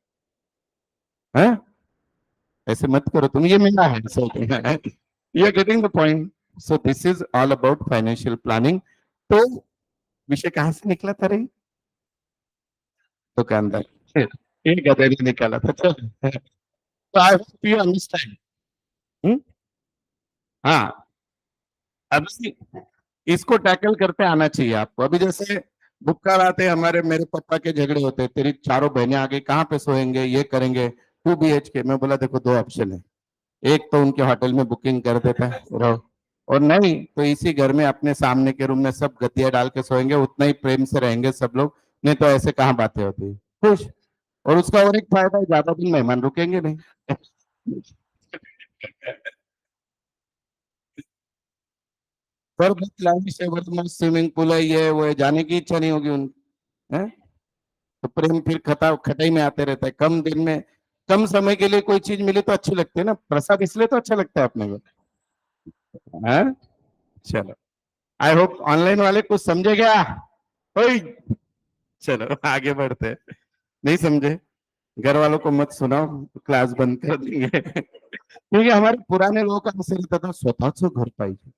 हैं। ऐसे मत करो तुम, ये मेरा है, so you are getting the point. So this is all about financial planning. तो विषय कहाँ से निकला था रही? दुकानदार, एक गधे ने निकाला था, चल। तो आई होप यू अंडरस्टैंड। हाँ, अभी इसको टैकल करते आना चाहिए आपको। अभी जैसे बुक्का आते हमारे, मेरे पापा के झगड़े होते, तेरी चारों बहनें आगे कहाँ पे सोएंगे, ये करेंगे, 2 BHK, मैं बोला देखो 2 ऑप्शन है, एक तो उनके होटल में बुकिंग कर देता है, रहो, और नहीं तो इसी घर में अपने सामने के रूम में सब गद्दियां डाल के सोएंगे, उतना ही प्रेम से रहेंगे सब लोग, नहीं तो ऐसे कहाँ बातें होती है, खुश। और उसका और एक फायदा है, ज्यादा दिन मेहमान रुकेंगे नहीं। पर स्विमिंग पूल है, ये वो है, जाने की इच्छा नहीं होगी उनकी, है? तो प्रेम फिर खटाई में आते रहता है, कम दिन में, कम समय के लिए कोई चीज मिले तो अच्छी लगती है ना, प्रसाद इसलिए तो अच्छा लगता है अपने को, है? चलो, आई होप ऑनलाइन वाले कुछ समझे क्या? ओए, चलो आगे बढ़ते हैं। नहीं समझे, घर वालों को मत सुनाओ, क्लास बंद कर देंगे। क्योंकि हमारे पुराने लोगों का ऐसे रहता था, स्वतःच घर पाहिजे।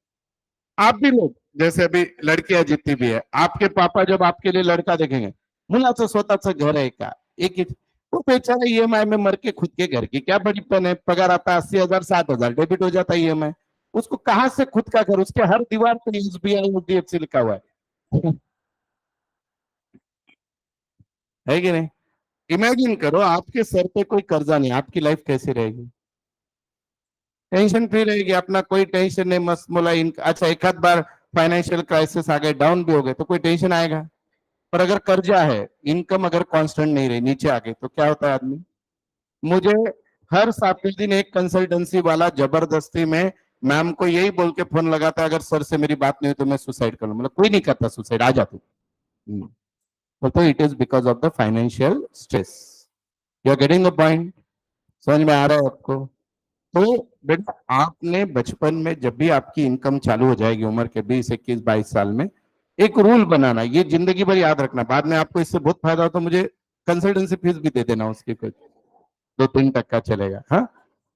आप भी लोग, जैसे अभी लड़कियां जितनी भी है, आपके पापा जब आपके लिए लड़का देखेंगे, मुलाचं स्वतःच घर है का, एक वो बेचारा EMI में मर के, खुद के घर की क्या बड़ी पन है, पगार आता 80,000 60,000 डेबिट हो जाता है EMI, उसको कहां से खुद का घर, उसके हर दीवार पे SBI HDFC लिखा हुआ है। है कि नहीं? इमेजिन करो, आपके सर पे कोई कर्जा नहीं, आपकी लाइफ कैसी रहेगी? टेंशन फ्री रहेगी, अपना कोई टेंशन नहीं, मस्त मोला अच्छा, एक आध बार फाइनेंशियल क्राइसिस आ गए, डाउन भी हो गए, तो कोई टेंशन आएगा? पर अगर कर्जा है, इनकम अगर कांस्टेंट नहीं रही, नीचे आ गई, तो क्या होता है आदमी? मुझे हर 7 दिन एक कंसल्टेंसी वाला जबरदस्ती में मैम को यही बोल के फोन लगाता है, अगर सर से मेरी बात नहीं हुई तो मैं सुसाइड कर लूं, मतलब कोई नहीं करता सुसाइड, आ जा तू। तो it is because of the financial stress. You are getting the point? समझ में आ रहा है आपको? तो बेटा, आपने बचपन में जब भी आपकी इनकम चालू हो जाएगी, उम्र के 20, 21, 22 साल में, एक रूल बनाना, ये जिंदगी भर याद रखना, बाद में आपको इससे बहुत फायदा हो तो मुझे कंसल्टेंसी फीस भी दे देना, उसकी कुछ 2-3 टक्का चलेगा, हाँ?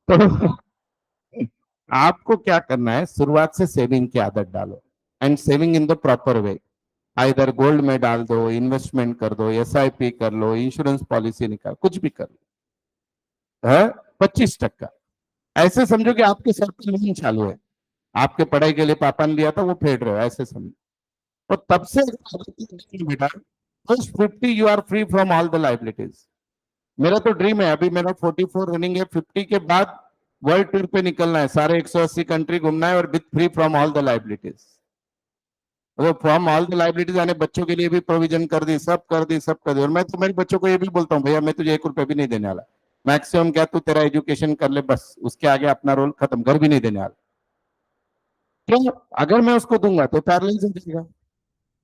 तो आपको क्या करना है, शुरुआत से सेविंग की आदत डालो, and saving in the proper way. इधर गोल्ड में डाल दो, इन्वेस्टमेंट कर दो, SIP कर लो, इंश्योरेंस पॉलिसी निकाल, कुछ भी कर लो, है? 25 टक्का, ऐसे समझो कि आपके सर पर लोन चालू है, आपके पढ़ाई के लिए पापा ने लिया था, वो फेड रहे हो, ऐसे समझो। और तब से बेटा, first 50 you are free from all the liabilities, मेरा तो ड्रीम है, अभी मेरा 44 रनिंग है, 50 के बाद वर्ल्ड टूर पे निकलना है, सारे 180 कंट्री घूमना है, और with free from all the liabilities. तो फ्रॉम ऑल द लाइबिलिटीज यानी बच्चों के लिए भी प्रोविजन कर दी, सब कर दी, सब कर दी। और मैं तो मेरे बच्चों को ये भी बोलता हूँ, भैया मैं तुझे 1 रुपया भी नहीं देने वाला, मैक्सिमम क्या तू तेरा एजुकेशन कर ले बस, उसके आगे अपना रोल खत्म, घर भी नहीं देने वाला। क्यों? अगर मैं उसको दूंगा तो पैरलाइज हो जाएगा।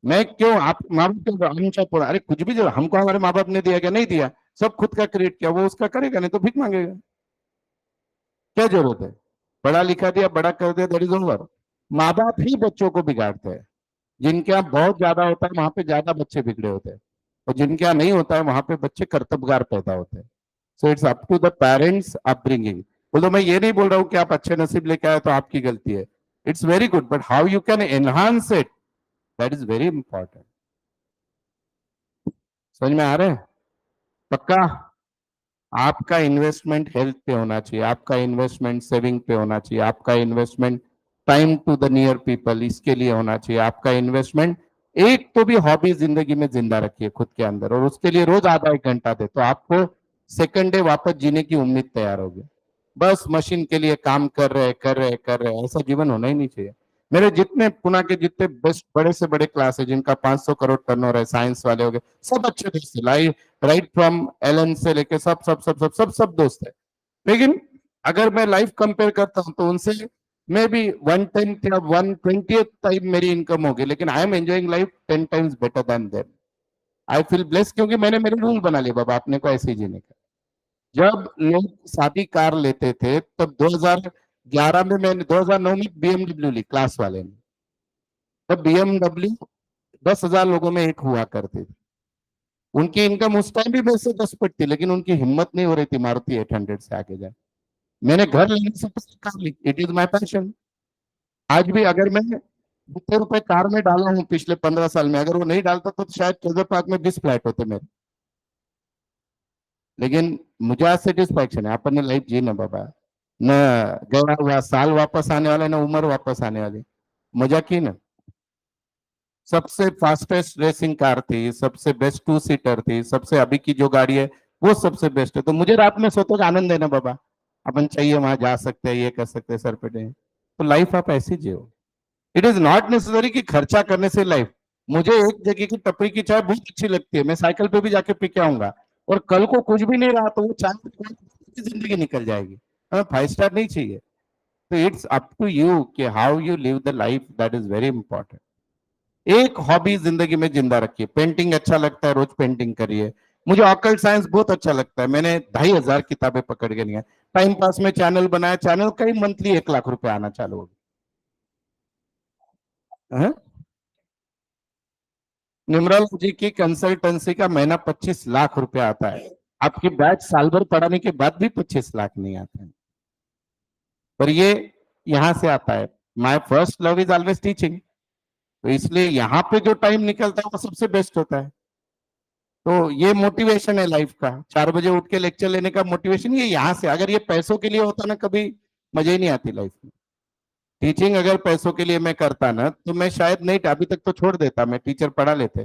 मैं क्यों, आप माँ बाप को हम चाहे पढ़ा, अरे कुछ भी जो हमको हमारे माँ बाप ने दिया क्या, नहीं दिया, सब खुद का क्रिएट किया, वो उसका करेगा, नहीं तो भीख मांगेगा। क्या जरूरत है? पढ़ा लिखा दिया, बड़ा कर दिया, दैट इज ओवर। माँ बाप ही बच्चों को बिगाड़ते हैं। जिनके यहाँ बहुत ज्यादा होता है वहां पे ज्यादा बच्चे बिगड़े होते हैं, और जिनके यहाँ नहीं होता है वहां पे बच्चे कर्तव्यगार पैदा होते हैं। So it's up to the parents upbringing. बोलो मैं ये नहीं बोल रहा हूँ कि आप अच्छे नसीब लेके आए तो आपकी गलती है, it's very good, but how you can enhance it, that is very important. समझ में आ रहा है? पक्का? आपका इन्वेस्टमेंट हेल्थ पे होना चाहिए, आपका इन्वेस्टमेंट सेविंग पे होना चाहिए, आपका इन्वेस्टमेंट टाइम टू ड नियर पीपल इसके लिए होना चाहिए, आपका इन्वेस्टमेंट एक तो भी हॉबी जिंदगी में जिंदा रखिए खुद के अंदर, और उसके लिए रोज आधा 1 घंटा दे, तो आपको सेकंड डे वापस जीने की उम्मीद तैयार होगी। बस मशीन के लिए काम कर रहे कर रहे कर रहे, ऐसा जीवन होना ही नहीं चाहिए। मेरे जितने पुणे के जितने बेस्ट बड़े से बड़े क्लास है, जिनका 500 करोड़ टर्नओवर है, साइंस वाले हो गए, सब अच्छे दोस्त है, राइट फ्रॉम एलन से लेके सब दोस्त है। लेकिन अगर मैं लाइफ कंपेयर करता हूं तो उनसे मे बी 1/10 या 1/20 टाइम मेरी इनकम होगी, लेकिन I am enjoying life 10 times better than them. I feel blessed, क्योंकि मैंने मेरे रूल बना लिए बाबा, अपने को ऐसे ही जीने का। जब लोग शादी कार लेते थे तब 2011 में, मैंने 2009 में बीएमडब्ल्यू ली क्लास वाले ने। तब बीएमडब्ल्यू 10,000 लोगों में एक हुआ करती थी। उनकी इनकम उस टाइम भी मेरे से 10 पट थी, लेकिन उनकी हिम्मत नहीं हो रही थी मारुति 800 से आगे जाए। मैंने घर लेने से पहले कार ली, इट इज माई पैशन। आज भी अगर मैं जितने रुपए कार में डाला हूँ पिछले 15 साल में, अगर वो नहीं डालता तो शायद चौधर पार्क में 20 फ्लैट होते मेरे। लेकिन मुझे आज सेटिस्फैक्शन है, अपन ने लाइफ जी ना बाबा, न गया हुआ साल वापस आने वाला, न उम्र वापस आने वाली, मजा की ना। सबसे फास्टेस्ट रेसिंग कार थी, सबसे बेस्ट 2 सीटर थी, सबसे अभी की जो गाड़ी है वो सबसे बेस्ट है। तो मुझे रात में सोते का आनंद है ना बाबा, अपन चाहिए वहां जा सकते हैं, ये कर सकते हैं, सर पे डे। तो लाइफ आप ऐसी जियो। इट इज नॉट नेसेसरी कि खर्चा करने से लाइफ। मुझे एक जगह की टपरी की चाय बहुत अच्छी लगती है, मैं साइकिल पे भी जाके पी के आऊंगा, और कल को कुछ भी नहीं रहा तो वो चाय की जिंदगी निकल जाएगी। हमें 5 स्टार नहीं चाहिए। तो इट्स अप टू यू कि how you live the life, that is very important. एक हॉबी जिंदगी में जिंदा रखिए। पेंटिंग अच्छा लगता है, रोज पेंटिंग करिए। मुझे ऑकल्ट साइंस बहुत अच्छा लगता है, मैंने 2,500 किताबें पकड़ के लिया। टाइम पास में चैनल बनाया, चैनल का ही मंथली 1 लाख रुपए आना चालू हो गया। निमरल जी की कंसल्टेंसी का महीना 25 लाख रुपए आता है। आपकी बैच साल भर पढ़ाने के बाद भी 25 लाख नहीं आते हैं, पर ये यहां से आता है। My first love is always teaching, तो इसलिए यहाँ पे जो टाइम निकलता है वो सबसे बेस्ट होता है। तो ये मोटिवेशन है लाइफ का, 4 बजे उठ के लेक्चर लेने का मोटिवेशन ये यहाँ से। अगर ये पैसों के लिए होता ना, कभी मजा ही नहीं आती लाइफ में। टीचिंग अगर पैसों के लिए मैं करता ना तो मैं शायद नहीं, अभी तक तो छोड़ देता, मैं टीचर पढ़ा लेते।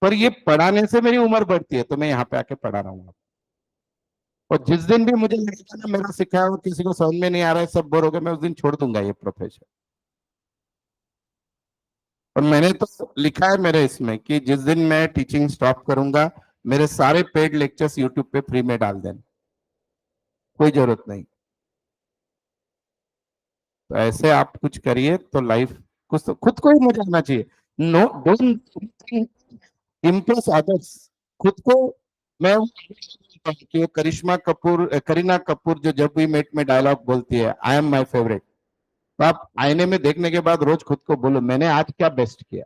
पर ये पढ़ाने से मेरी उम्र बढ़ती है, तो मैं यहाँ पे आके पढ़ा रहा हूँ। और जिस दिन भी मुझे लगेगा ना मेरा सिखाया हुआ किसी को समझ में नहीं आ रहा है, सब बोर हो गए, मैं उस दिन छोड़ दूंगा ये प्रोफेशन। और मैंने तो लिखा है मेरे इसमें कि जिस दिन मैं टीचिंग स्टॉप करूंगा, मेरे सारे पेड लेक्चर्स यूट्यूब पे फ्री में डाल देना, कोई जरूरत नहीं। तो ऐसे आप कुछ करिए तो लाइफ, कुछ तो खुद को ही मजा आना चाहिए। नो डोंट इम्प्रेस अदर्स, खुद को। मैं वो कि वो करीना कपूर जो जब भी मेट में डायलॉग बोलती है, आई एम माई फेवरेट। तो आप आईने में देखने के बाद रोज खुद को बोलो, मैंने आज क्या बेस्ट किया,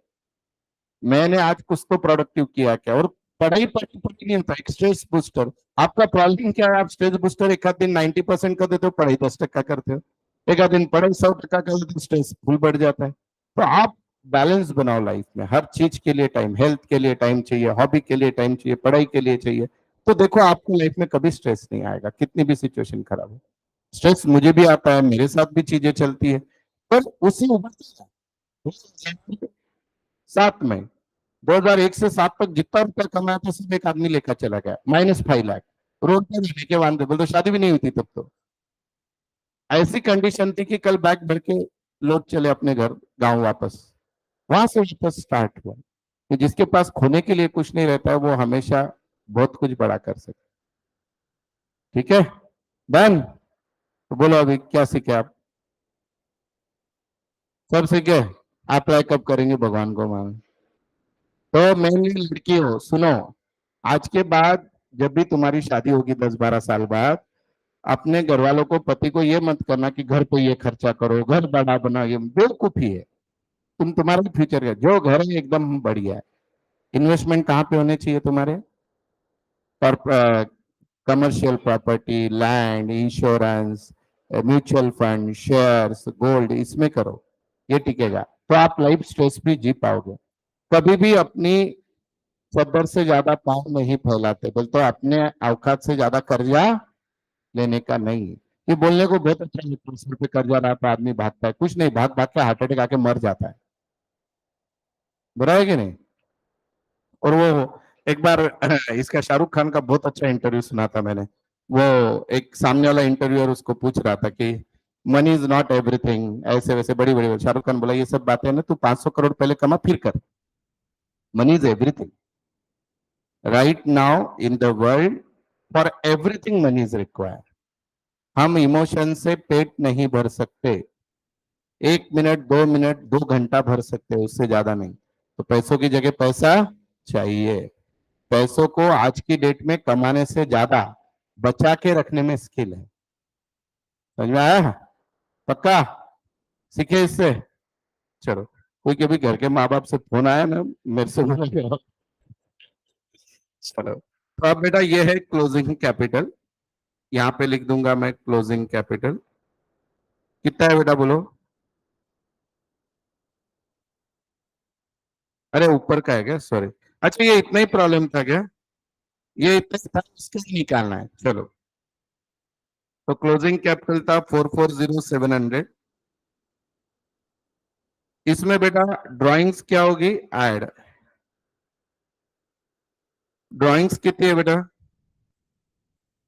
मैंने आज कुछ तो प्रोडक्टिव किया क्या। और पढ़ाई पढ़ी नहीं होता, एक स्ट्रेस बूस्टर। आपका प्रॉब्लम क्या है, आप स्ट्रेस बूस्टर एक आध दिन 90% कर देते हो, पढ़ाई 10% करते हो। एक आध दिन पढ़ाई 100% कर देते हो, स्ट्रेस फुल बढ़ जाता है। तो आप बैलेंस बनाओ लाइफ में, हर चीज के लिए टाइम, हेल्थ के लिए टाइम चाहिए, हॉबी के लिए टाइम चाहिए, पढ़ाई के लिए चाहिए। तो देखो आपको लाइफ में कभी स्ट्रेस नहीं आएगा, कितनी भी सिचुएशन खराब हो। स्ट्रेस मुझे भी आता है, मेरे साथ भी चीजें चलती है, पर उससे उभरते हैं। 7 में 2001 से 7 तक जितना रुपया कमाया था सब एक आदमी लेकर चला गया, -5 लाख। रोड पे लेके बांधे, बोल तो शादी भी नहीं हुई थी तब तो। ऐसी कंडीशन थी कि कल बैग भर के लोग चले अपने घर, गांव वापस। वहां से वापस स्टार्ट हुआ कि जिसके पास खोने के लिए कुछ नहीं रहता है वो हमेशा बहुत कुछ बड़ा कर सकता। ठीक है डन। तो बोलो अभी क्या सीखे आप? सब सीखे। अप्लाई कब करेंगे भगवान को मान? तो मेनली लड़की हो, सुनो, आज के बाद जब भी तुम्हारी शादी होगी 10-12 साल बाद, अपने घर वालों को, पति को ये मत करना कि घर पे ये खर्चा करो, घर बड़ा बना, ये बेवकूफी है। तुम तुम्हारे फ्यूचर का जो घर है एकदम बढ़िया है। इन्वेस्टमेंट कहाँ पे होने चाहिए तुम्हारे? पर commercial property, land, insurance, mutual fund, shares, gold, इसमें करो। ये टिकेगा तो आप लाइफ स्ट्रेस फ्री जी पाओगे। कभी भी अपनी चद्दर से ज्यादा पाँव नहीं फैलाते, बोलते तो अपने औकात से ज्यादा कर्जा लेने का नहीं। ये बोलने को बहुत अच्छा लगता है, सर पे कर्जा रहा तो आदमी भागता है, कुछ नहीं, भाग भाग के हार्ट अटैक आके मर जाता है। बुरा है कि नहीं? और वो एक बार इसका शाहरुख खान का बहुत अच्छा इंटरव्यू सुना था मैंने। वो एक सामने वाला इंटरव्यूअर उसको पूछ रहा था कि मनी इज नॉट एवरीथिंग, ऐसे वैसे बड़ी बड़ी, शाहरुख खान बोला ये सब बातें ना तू 500 करोड़ पहले कमा फिर कर। Money is everything right now in the world, for everything money is required. हम इमोशन से पेट नहीं भर सकते, 1 मिनट 2 मिनट 2 घंटा भर सकते हैं, उससे ज्यादा नहीं। तो पैसों की जगह पैसा चाहिए। पैसों को आज की डेट में कमाने से ज्यादा बचा के रखने में स्किल है। समझ में आया? पक्का सीखे इससे। चलो, कोई के भी घर के माँ बाप से फोन आया ना, मेरे से बोला कि चलो। तो अब बेटा ये है क्लोजिंग कैपिटल, यहाँ पे लिख दूंगा मैं क्लोजिंग कैपिटल। कितना है बेटा बोलो? अरे ऊपर का है क्या, सॉरी। अच्छा ये इतना ही प्रॉब्लम था क्या? ये इतना ही था, इसका ही निकालना है, चलो। तो क्लोजिंग कैपिटल था 440,700। इसमें बेटा ड्राइंग्स क्या होगी? ऐड। ड्राइंग्स कितनी है बेटा?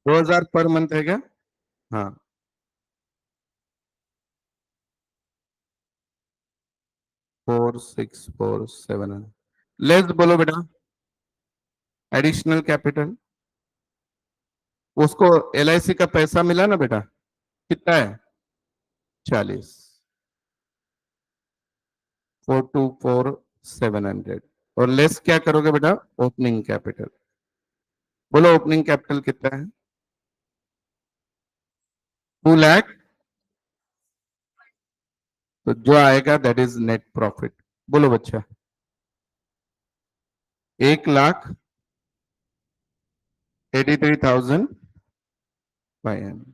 2,000 पर मंथ है क्या? हाँ, 4,647। लेस बोलो बेटा। एडिशनल कैपिटल, उसको LIC का पैसा मिला ना बेटा, कितना है? 40। 424,700। और लेस क्या करोगे बेटा? Opening capital. बोलो ओपनिंग कैपिटल कितना है? 2 लाख। तो जो आएगा दैट इज नेट प्रॉफिट। बोलो बच्चा। 1,83,500।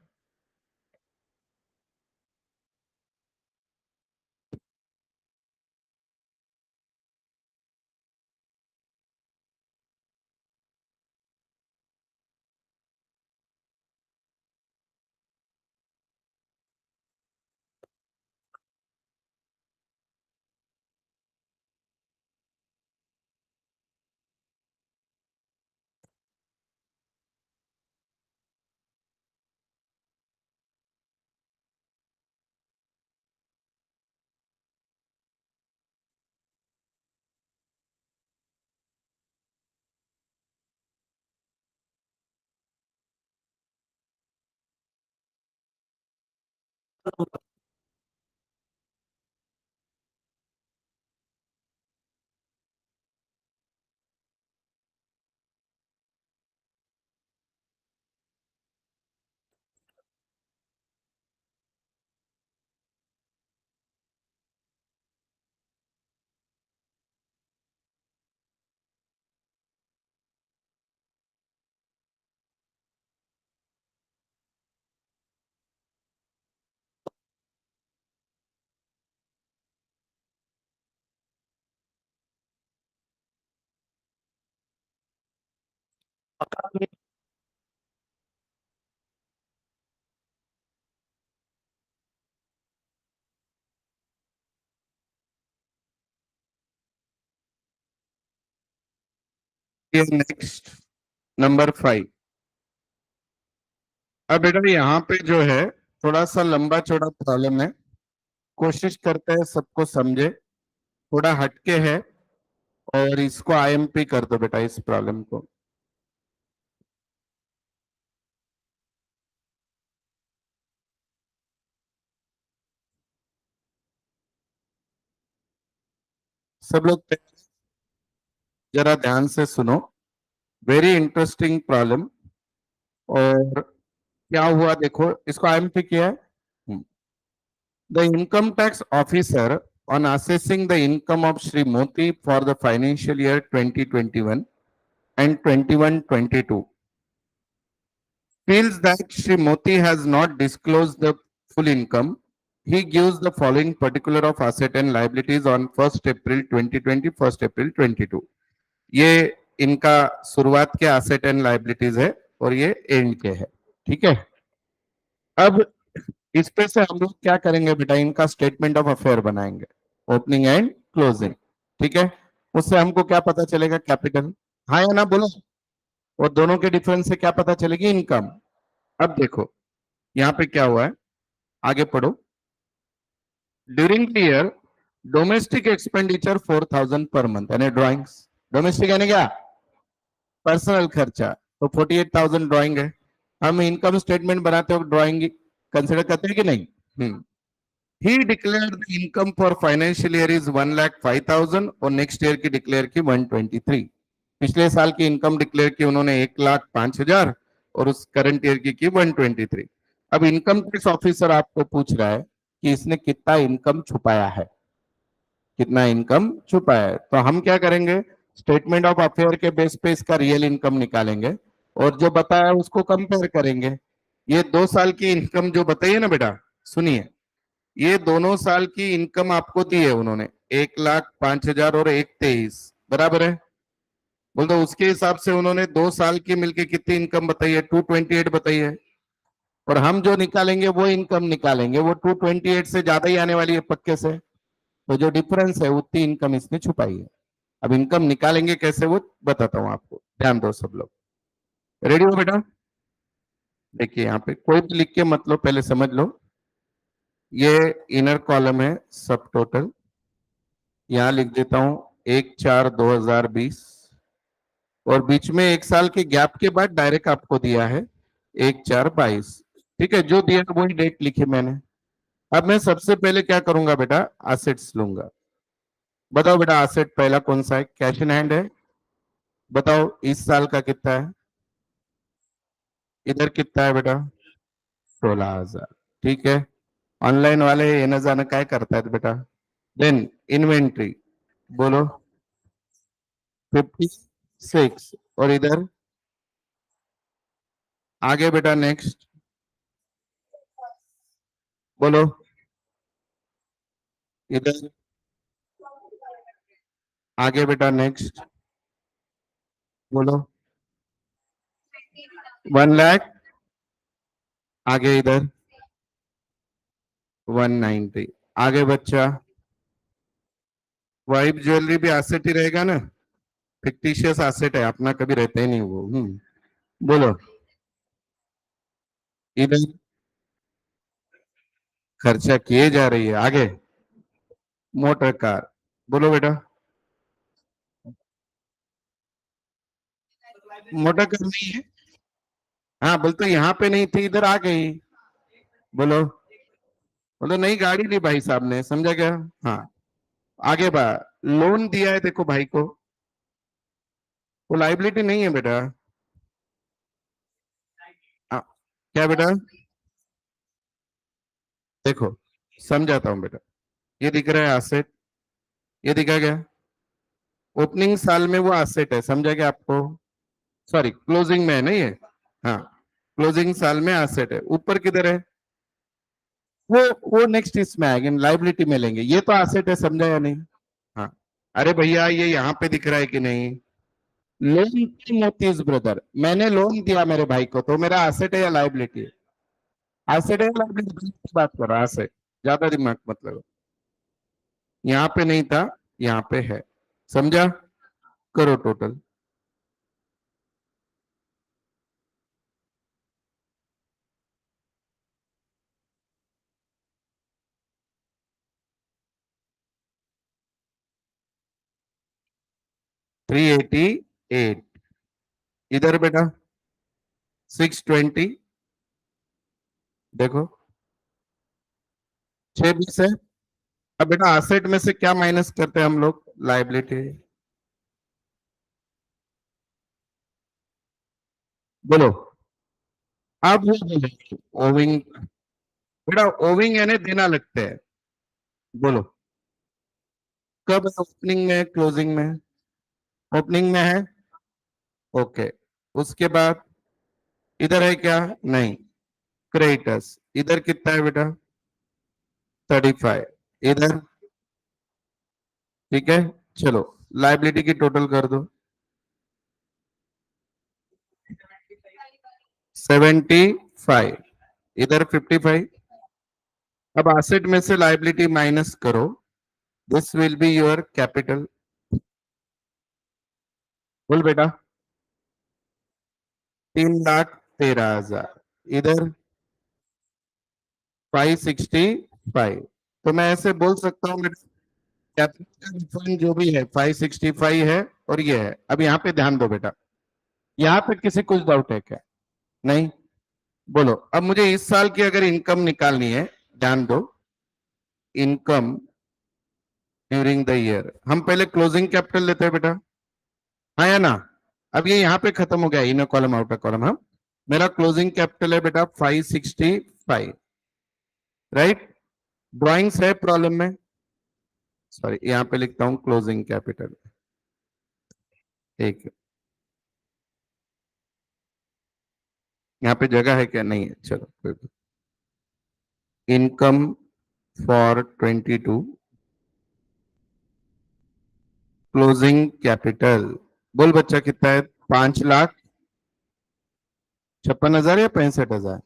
Next, number 5। अब बेटा यहाँ पे जो है थोड़ा सा लंबा चौड़ा प्रॉब्लम है, कोशिश करते हैं सबको समझे, थोड़ा हटके है, और इसको आईएमपी कर दो बेटा इस प्रॉब्लम को। सब लोग जरा ध्यान से सुनो, वेरी इंटरेस्टिंग प्रॉब्लम। और क्या हुआ देखो, इसको आईएमपी किया है। The income tax officer on assessing the income of Shri Moti for the financial year 2021 and 21-22 feels that Shri Moti has not disclosed the full income. He gives the following particular of asset and liabilities on 1st April 2020, 1st April 22. ये इनका शुरुआत के एसेट एंड लाइबिलिटीज है और ये एंड के है, ठीक है। अब इस पे से हम लोग क्या करेंगे बेटा, इनका स्टेटमेंट ऑफ अफेयर बनाएंगे, ओपनिंग एंड क्लोजिंग, ठीक है। उससे हमको क्या पता चलेगा, कैपिटल, हाँ या ना बोलो। और दोनों के डिफरेंस से क्या पता चलेगी, इनकम। अब देखो यहाँ पे क्या हुआ है, आगे पढ़ो। During the year domestic expenditure 4,000 per month, यानी ड्राइंग्स, डोमेस्टिक यानी क्या, पर्सनल खर्चा, तो 48,000 ड्राइंग है। हम इनकम स्टेटमेंट बनाते हो ड्राइंग कंसिडर करते हैं कि नहीं। He declare the income for financial year is 1,05,000 और नेक्स्ट ईयर की डिक्लेयर की 123। पिछले साल की इनकम डिक्लेयर की उन्होंने 1,05,000 और उस करंट ईयर की 123। अब इनकम टैक्स ऑफिसर आपको पूछ रहा है कि इसने कितना इनकम छुपाया है, कितना इनकम छुपाया है। तो हम क्या करेंगे, स्टेटमेंट ऑफ अफेयर के बेस पे इसका रियल इनकम निकालेंगे और जो बताया उसको कंपेयर करेंगे। ये 2 साल की इनकम जो बताइए ना बेटा, सुनिए, ये दोनों साल की इनकम आपको दी है उन्होंने, 1,05,000 और 1,23 बराबर है। बोल दो उसके हिसाब से उन्होंने 2 साल की मिलके कितनी इनकम बताई है, 228 बताई है। और हम जो निकालेंगे वो इनकम निकालेंगे, वो 228 से ज्यादा ही आने वाली है पक्के से। तो जो डिफरेंस है उतनी इनकम इसने छुपाई है। अब इनकम निकालेंगे कैसे वो बताता हूं आपको, ध्यान दो सब लोग। रेडी हो बेटा, देखिए यहाँ पे कोई भी लिख के मत लो, पहले समझ लो। ये इनर कॉलम है सब टोटल, यहां लिख देता हूं 1/4/2020, और बीच में 1 साल के गैप के बाद डायरेक्ट आपको दिया है 1/4/22। ठीक है, जो दिया वही डेट लिखी मैंने। अब मैं सबसे पहले क्या करूंगा बेटा, एसेट्स लूंगा। बताओ बेटा एसेट पहला कौन सा है, कैश इन हैंड है। बताओ इस साल का कितना है, इधर कितना है बेटा, 16,000। ठीक है, ऑनलाइन वाले ये न जाने क्या करता है बेटा। देन इन्वेंट्री, बोलो 56, और इधर आगे बेटा नेक्स्ट, बोलो इधर आगे बेटा नेक्स्ट, बोलो 1 लाख, आगे इधर 190। आगे बच्चा, वाइफ ज्वेलरी भी एसेट ही रहेगा ना, फिक्टिशियस एसेट है, अपना कभी रहता ही नहीं वो। बोलो इधर खर्चा किए जा रही है। आगे मोटर कार, बोलो बेटा, मोटर कार नहीं है, हाँ बोलते यहाँ पे नहीं थी इधर आ गई। बोलो, बोलो नहीं गाड़ी ली भाई साहब ने, समझा क्या। हाँ आगे बा, लोन दिया है देखो भाई को, वो लाइबिलिटी नहीं है बेटा। आ, क्या बेटा, देखो समझाता हूँ बेटा, ये दिख रहा है एसेट, ये दिखा गया, ओपनिंग साल में वो एसेट है, समझा गया आपको। सॉरी क्लोजिंग में है ना ये, हाँ क्लोजिंग साल में एसेट है। ऊपर किधर है, वो वो नेक्स्ट इसमें आएगी, लाइबिलिटी में लेंगे, ये तो एसेट है, समझा या नहीं। हाँ, अरे भैया ये यहाँ पे दिख रहा है कि नहीं, लोन की नोटिस ब्रदर, मैंने लोन दिया मेरे भाई को, तो मेरा एसेट है या लाइबिलिटी है, एसेट है या लाइबिलिटी की बात कर रहा है, एसेट, ज्यादा दिमाग मतलब, यहाँ पे नहीं था यहाँ पे है, समझा। करो टोटल, 388। इधर बेटा 620। देखो 6 20 है। अब बेटा असेट में से क्या माइनस करते हैं हम लोग? लाइबिलिटी। बोलो। अब वो बोलो ओविंग। बेटा ओविंग यानी देना लगते हैं। बोलो कब ओपनिंग में क्लोजिंग में? ओपनिंग में है। ओके। उसके बाद इधर है क्या? नहीं। क्रेडिटर्स इधर कितना है बेटा? 35। इधर ठीक है। चलो लाइबिलिटी की टोटल कर दो। 75। इधर 55। अब एसेट में से लाइबिलिटी माइनस करो। This will be your capital. बोल बेटा। 3,13,000। इधर 565। तो मैं ऐसे बोल सकता हूँ बेटा कैपिटल रिफंड जो भी है 565 है। और ये है। अब यहाँ पे ध्यान दो बेटा। यहाँ पे किसी कुछ डाउट है क्या? नहीं। बोलो अब मुझे इस साल की अगर इनकम निकालनी है। ध्यान दो। इनकम ड्यूरिंग द ईयर हम पहले क्लोजिंग कैपिटल लेते हैं बेटा। हाँ या ना? अब ये यहाँ पे खत्म हो गया इनर कॉलम आउटर कॉलम। हम मेरा क्लोजिंग कैपिटल है बेटा 565। राइट। ड्राइंग्स है प्रॉब्लम में। सॉरी यहाँ पे लिखता हूँ क्लोजिंग कैपिटल। एक यहाँ पे जगह है क्या? नहीं है। चलो इनकम फॉर 22 क्लोजिंग कैपिटल। बोल बच्चा कितना है? 5,56,000 या 65,000?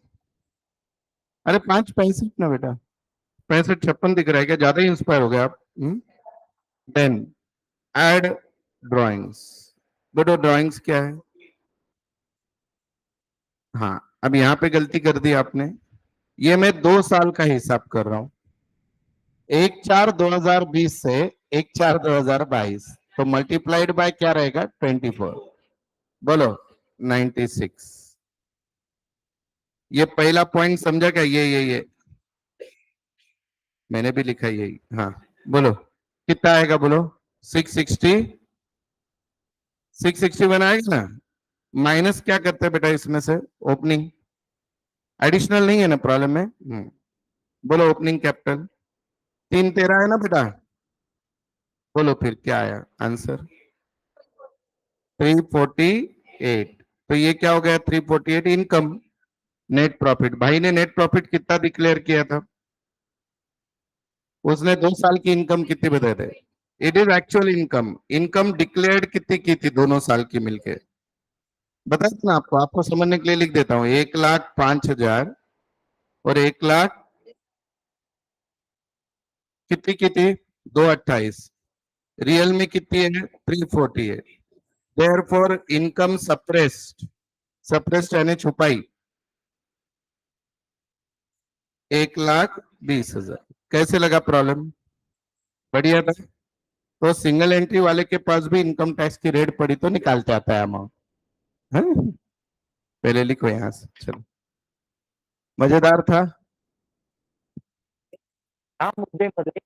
अरे 5 65 ना बेटा। 65 56 दिख रहा है क्या? ज्यादा ही इंस्पायर हो गया आप। Then add drawings. बेटा ड्राइंग्स क्या है? हाँ। अब यहाँ पे गलती कर दी आपने। ये मैं 2 साल का हिसाब कर रहा हूं। 1/4/2020 से 1/4/2022। तो मल्टीप्लाइड बाय क्या रहेगा? 24। बोलो 96। ये पहला पॉइंट समझा क्या? ये मैंने भी लिखा यही। हाँ। बोलो कितना आएगा? बोलो 660। 661 आएगा ना? माइनस क्या करते हैं बेटा इसमें से? ओपनिंग। एडिशनल नहीं है ना प्रॉब्लम में? बोलो ओपनिंग कैपिटल। 313 है ना बेटा? बोलो फिर क्या आया आंसर? 348। तो ये क्या हो गया? 348 इनकम। नेट प्रॉफिट भाई ने नेट प्रॉफिट कितना डिक्लेयर किया था? उसने 2 साल की इनकम कितनी बताए थे? It is actual income. Income declared कितनी की थी दोनों साल की मिलके? बता ना आपको। आपको समझने के लिए लिख देता हूँ। 1,05,000 और 1,00,000 कितनी की थी? 228। रियल में कितनी है? 340 है। Therefore income suppressed. Suppressed यानी छुपाई 1,20,000। कैसे लगा प्रॉब्लम? बढ़िया था। तो सिंगल एंट्री वाले के पास भी इनकम टैक्स की रेट पड़ी तो निकालते आता है अमाउंट। है। पहले लिखो यहां से। चलो मजेदार था। हाँ मुझे मजे।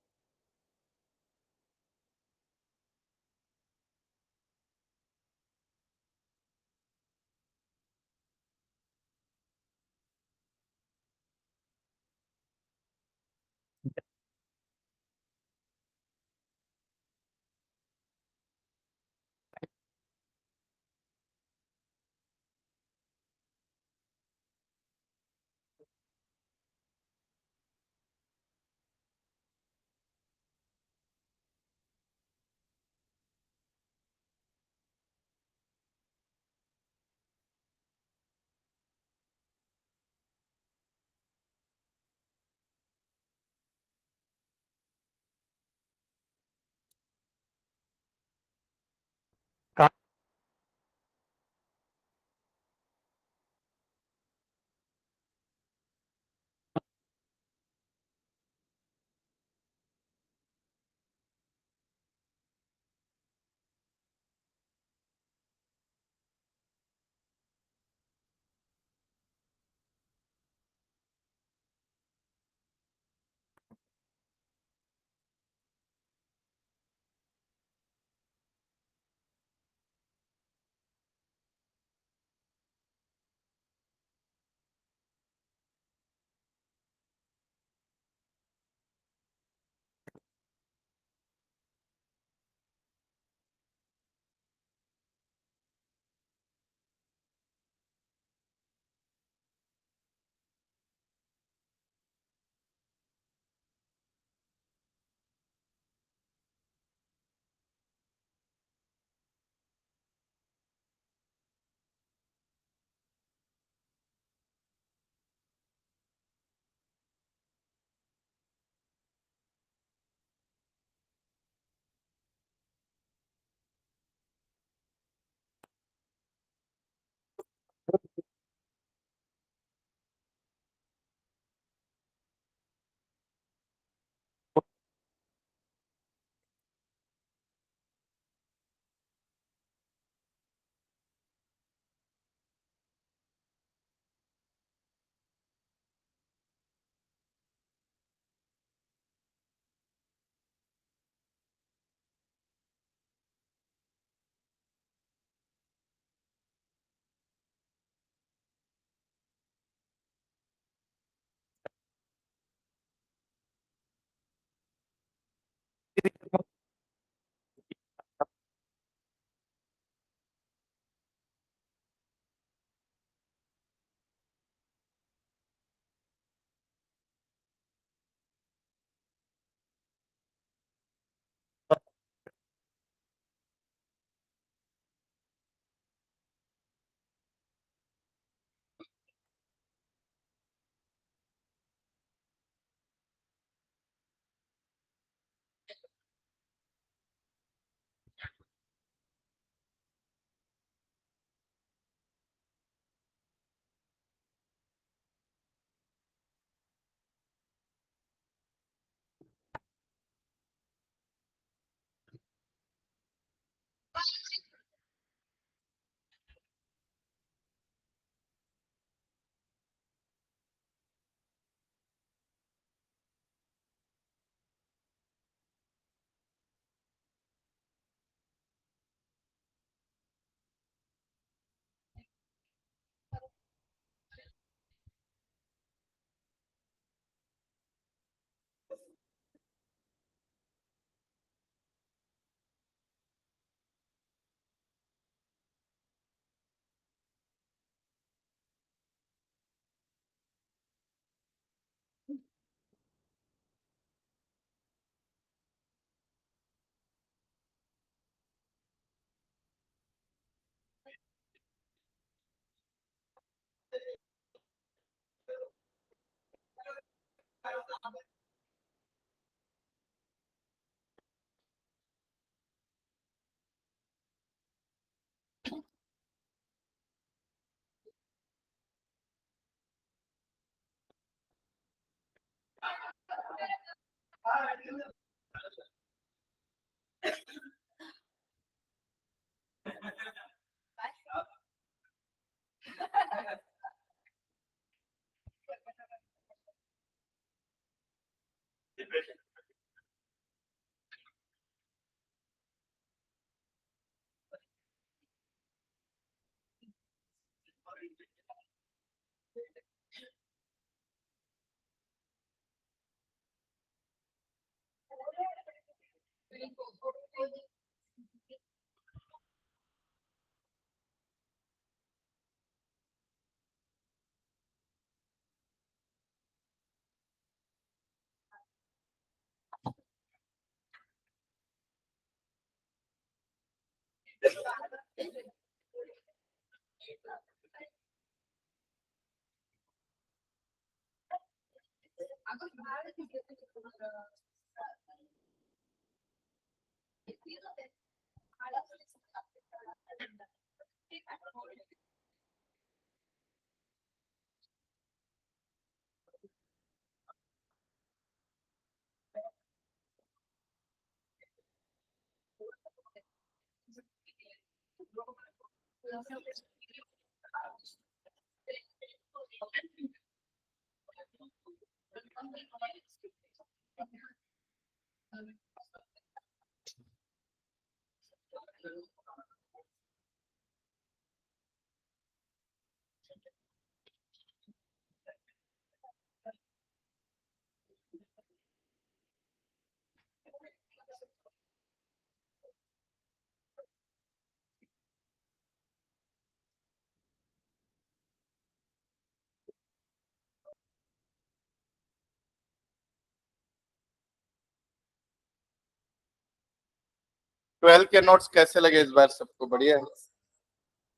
12 के नोट्स कैसे लगे इस बार सबको? बढ़िया है,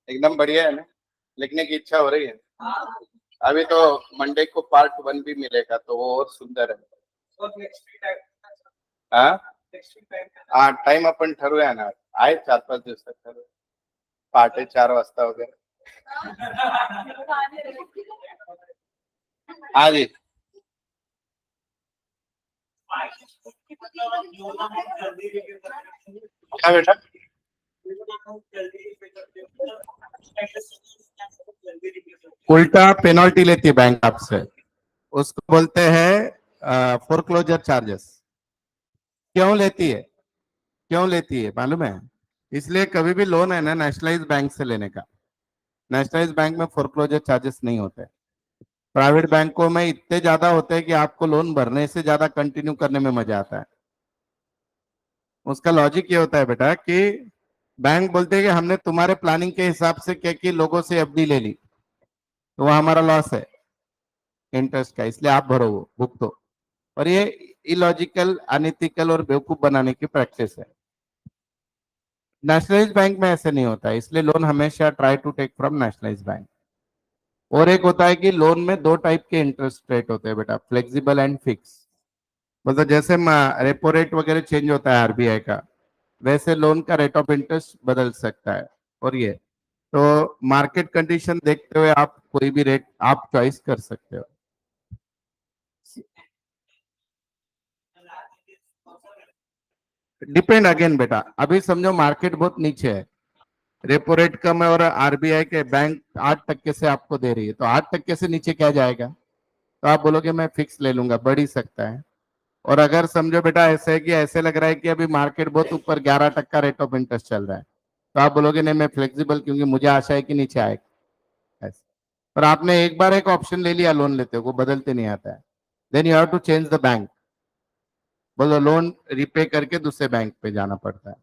एकदम बढ़िया है ना? लिखने की इच्छा हो रही है? अभी तो मंडे को पार्ट 1 भी मिलेगा तो वो और सुंदर है. हाँ हाँ, टाइम आपण ठरवूया ना. आहे 4-5 दिवसात ठरवूया. पहाटे 4 वाजता वगैरे. हाँ जी. क्या बेटा? उल्टा पेनल्टी लेती है बैंक आपसे, उसको बोलते हैं फोरक्लोजर चार्जेस. क्यों लेती है? क्यों लेती है मालूम है? इसलिए कभी भी लोन है ना नेशनलाइज बैंक से लेने का. नेशनलाइज बैंक में फोरक्लोजर चार्जेस नहीं होते. प्राइवेट बैंकों में इतने ज्यादा होते हैं कि आपको लोन भरने से ज्यादा कंटिन्यू करने में मजा आता है. उसका लॉजिक ये होता है बेटा कि बैंक बोलते हैं कि हमने तुम्हारे प्लानिंग के हिसाब से क्या कि लोगों से एफडी ले ली, तो वो हमारा लॉस है इंटरेस्ट का, इसलिए आप भरो, वो भुगतो। और ये इलॉजिकल, अनइथिकल और बेवकूफ बनाने की प्रैक्टिस है। नेशनलाइज बैंक में ऐसे नहीं होता है, इसलिए लोन हमेशा try to take from nationalise bank. और एक होता है कि लोन में दो टाइप के इंटरेस्ट रेट होते हैं बेटा, फ्लेक्सिबल एंड फिक्स। मतलब जैसे रेपो रेट वगैरह चेंज होता है आरबीआई का, वैसे लोन का रेट ऑफ इंटरेस्ट बदल सकता है। और ये तो मार्केट कंडीशन देखते हुए आप कोई भी रेट आप चॉइस कर सकते हो। डिपेंड अगेन बेटा, अभी समझो मार्केट बहुत नीचे है, रेपो रेट कम है और आरबीआई के बैंक 8% से आपको दे रही है, तो 8% से नीचे क्या जाएगा? तो आप बोलोगे मैं फिक्स ले लूंगा, बढ़ ही सकता है। और अगर समझो बेटा ऐसे है कि ऐसे लग रहा है कि अभी मार्केट बहुत ऊपर 11% रेट ऑफ इंटरेस्ट चल रहा है, तो आप बोलोगे नहीं मैं फ्लेक्सिबल, क्योंकि मुझे आशा है कि नीचे आएगा। ऐसे पर आपने एक बार एक ऑप्शन ले लिया लोन लेते हो, वो बदलते नहीं आता है, then you have to change the bank. बोलो लोन रिपे करके दूसरे बैंक पे जाना पड़ता है।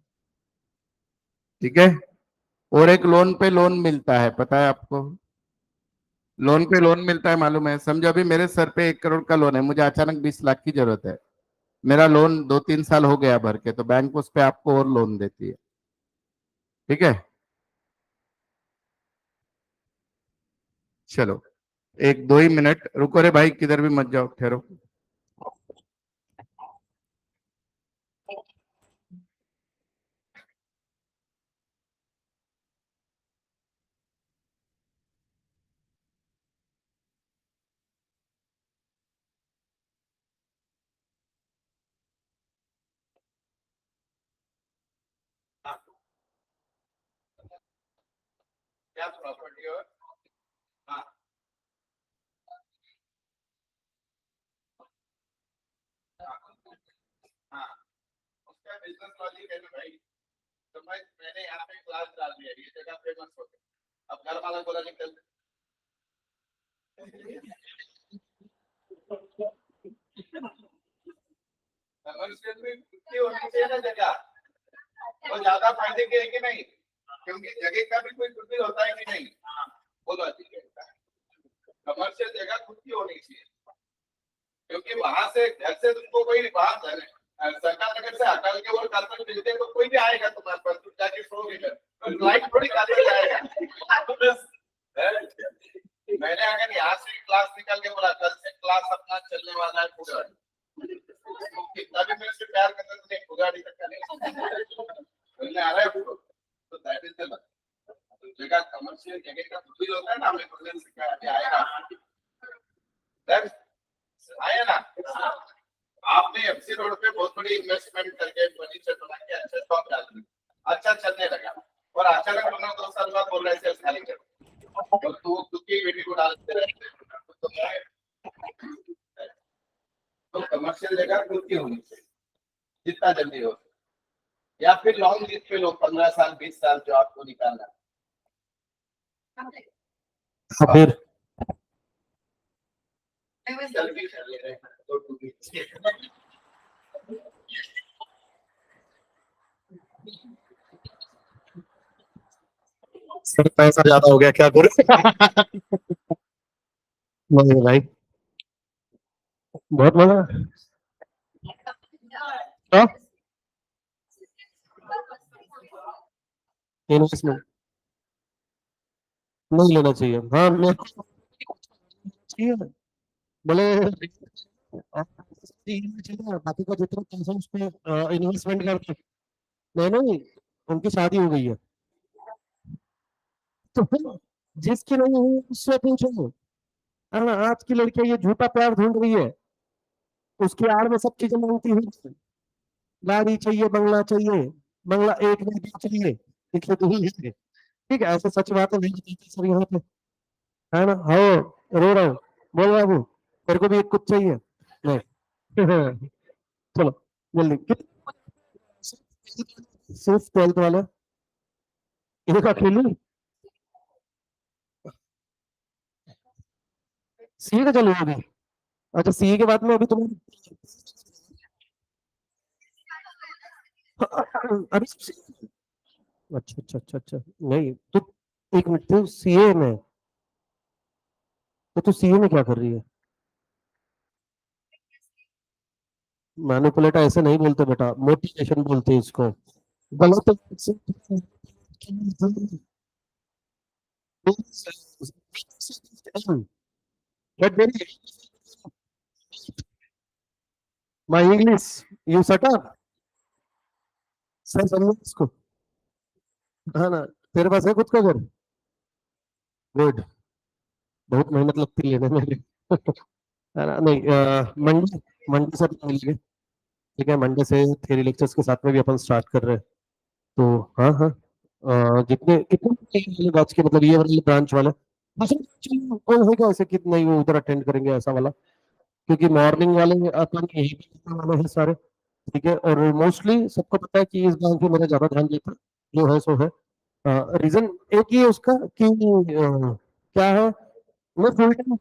ठीक है। और एक लोन पे लोन मिलता है, पता है आपको? लोन पे लोन मिलता है, मालूम है? समझो अभी मेरे सर पे 1 करोड़ का लोन है, मुझे अचानक 20 लाख की जरूरत है। मेरा लोन 2-3 साल हो गया भर के, तो बैंक उस पे आपको और लोन देती है। ठीक है। चलो 1-2 ही मिनट रुको रे भाई, किधर भी मत जाओ, ठहरो। क्या प्रॉपर्टी हो? हाँ हाँ हाँ, उसका बिजनेस लॉजिक है ना भाई। तो मैंने यहाँ पे क्लास डाल दिया, ये जगह फेमस हो गई, अब घर वाला बोला निकल। कमर्शियल में कितनी होनी चाहिए ना जगह, वो ज्यादा फायदे के है कि नहीं? क्योंकि जगह का भी कोई कुछ होता है कि नहीं? बोलो ठीक है, कमर्शियल जगह खुद की होनी चाहिए, क्योंकि वहां से घर से तुमको कोई बात है, सरकार नगर से हटा के और कारपेट मिलते हैं तो कोई भी आएगा तुम्हारे पास, तुम जाके सोओगे इधर, तो लाइट थोड़ी खाली हो जाएगा। मैंने अगर यहाँ से क्लास निकाल के बोला कल से क्लास अपना चलने वाला है पूरा, तो कितना भी मेरे से प्यार करता तो नहीं पूरा नहीं सकता, नहीं आ रहा है पूरा, तो दैट इज द जगह। कमर्शियल जगह का खुद ही होता है ना, हमें खुद से आएगा, आया ना। आपने एफसी रोड पे बहुत बड़ी इन्वेस्टमेंट करके फर्नीचर बना के अच्छा शॉप डाल दी, अच्छा चलने लगा, और अचानक तुमने 2 साल बाद बोल रहे सेल्स खाली करो, और तू खुद की बेटी को डालते रहते तो कमर्शियल जगह खुद की होनी चाहिए जितना जल्दी हो, या फिर लॉन्ग लीज पे लो, 15 साल 20 साल जो आपको निकालना। फिर जल्दी कर ले रहे हैं तो सर पैसा ज्यादा हो गया, क्या करूं? नहीं भाई, बहुत मजा। हाँ, इन्वेस्टमेंट नहीं लेना चाहिए, हाँ मैं चाहिए, बोले चाहिए, बाकी का जितना पैसा उस पर इन्वेस्टमेंट करते। नहीं नहीं, उनकी शादी हो गई है, तो फिर जिसकी नहीं हुई उससे पूछो। है ना, आज की लड़कियां ये झूठा प्यार ढूंढ रही है, उसकी आड़ में सब चीजें मांगती हुई, गाड़ी चाहिए, बंगला चाहिए, बंगला एक में भी चाहिए, दिखे तो ही है। ठीक है, ऐसे सच बात है, नहीं बताते सर यहाँ पे। है ना, हो रो रहा हूँ, बोल बाबू तेरे को भी एक कुछ चाहिए? नहीं। चलो जल्दी सिर्फ 12th वाला इनका खेलू। सीए का चलो अभी। अच्छा सीए के बाद में अभी तुम्हें अरे अच्छा अच्छा अच्छा अच्छा, नहीं तो एक मिनट, तो सीए में, तो सीए में क्या कर रही है? मैनिपुलेट ऐसे नहीं बोलते बेटा, मोटिवेशन बोलते हैं इसको। गलत है। But very my English, you shut up. Sir समझो इसको, है ना? तेरे पास है खुद का घर? गुड। बहुत मेहनत लगती है लेने में। है ना? नहीं, मंडे, मंडे से अपन मिलेंगे। ठीक है, मंडे से थ्योरी लेक्चर्स के साथ में भी अपन स्टार्ट कर रहे हैं। तो हाँ हाँ, जितने कितने बैच के, मतलब ये वाले ब्रांच वाले, दूसरे branch में कोई होगा ऐसे कि नहीं वो उधर अटेंड करेंगे ऐसा वाला? क्योंकि मॉर्निंग वाले अपन यही पे करने वाले हैं सारे। ठीक है, और मोस्टली सबको पता है कि इस ब्रांच में मेरा ज्यादा ध्यान देता जो है सो है। रीजन एक ही है उसका कि क्या है, मैं फुल टाइम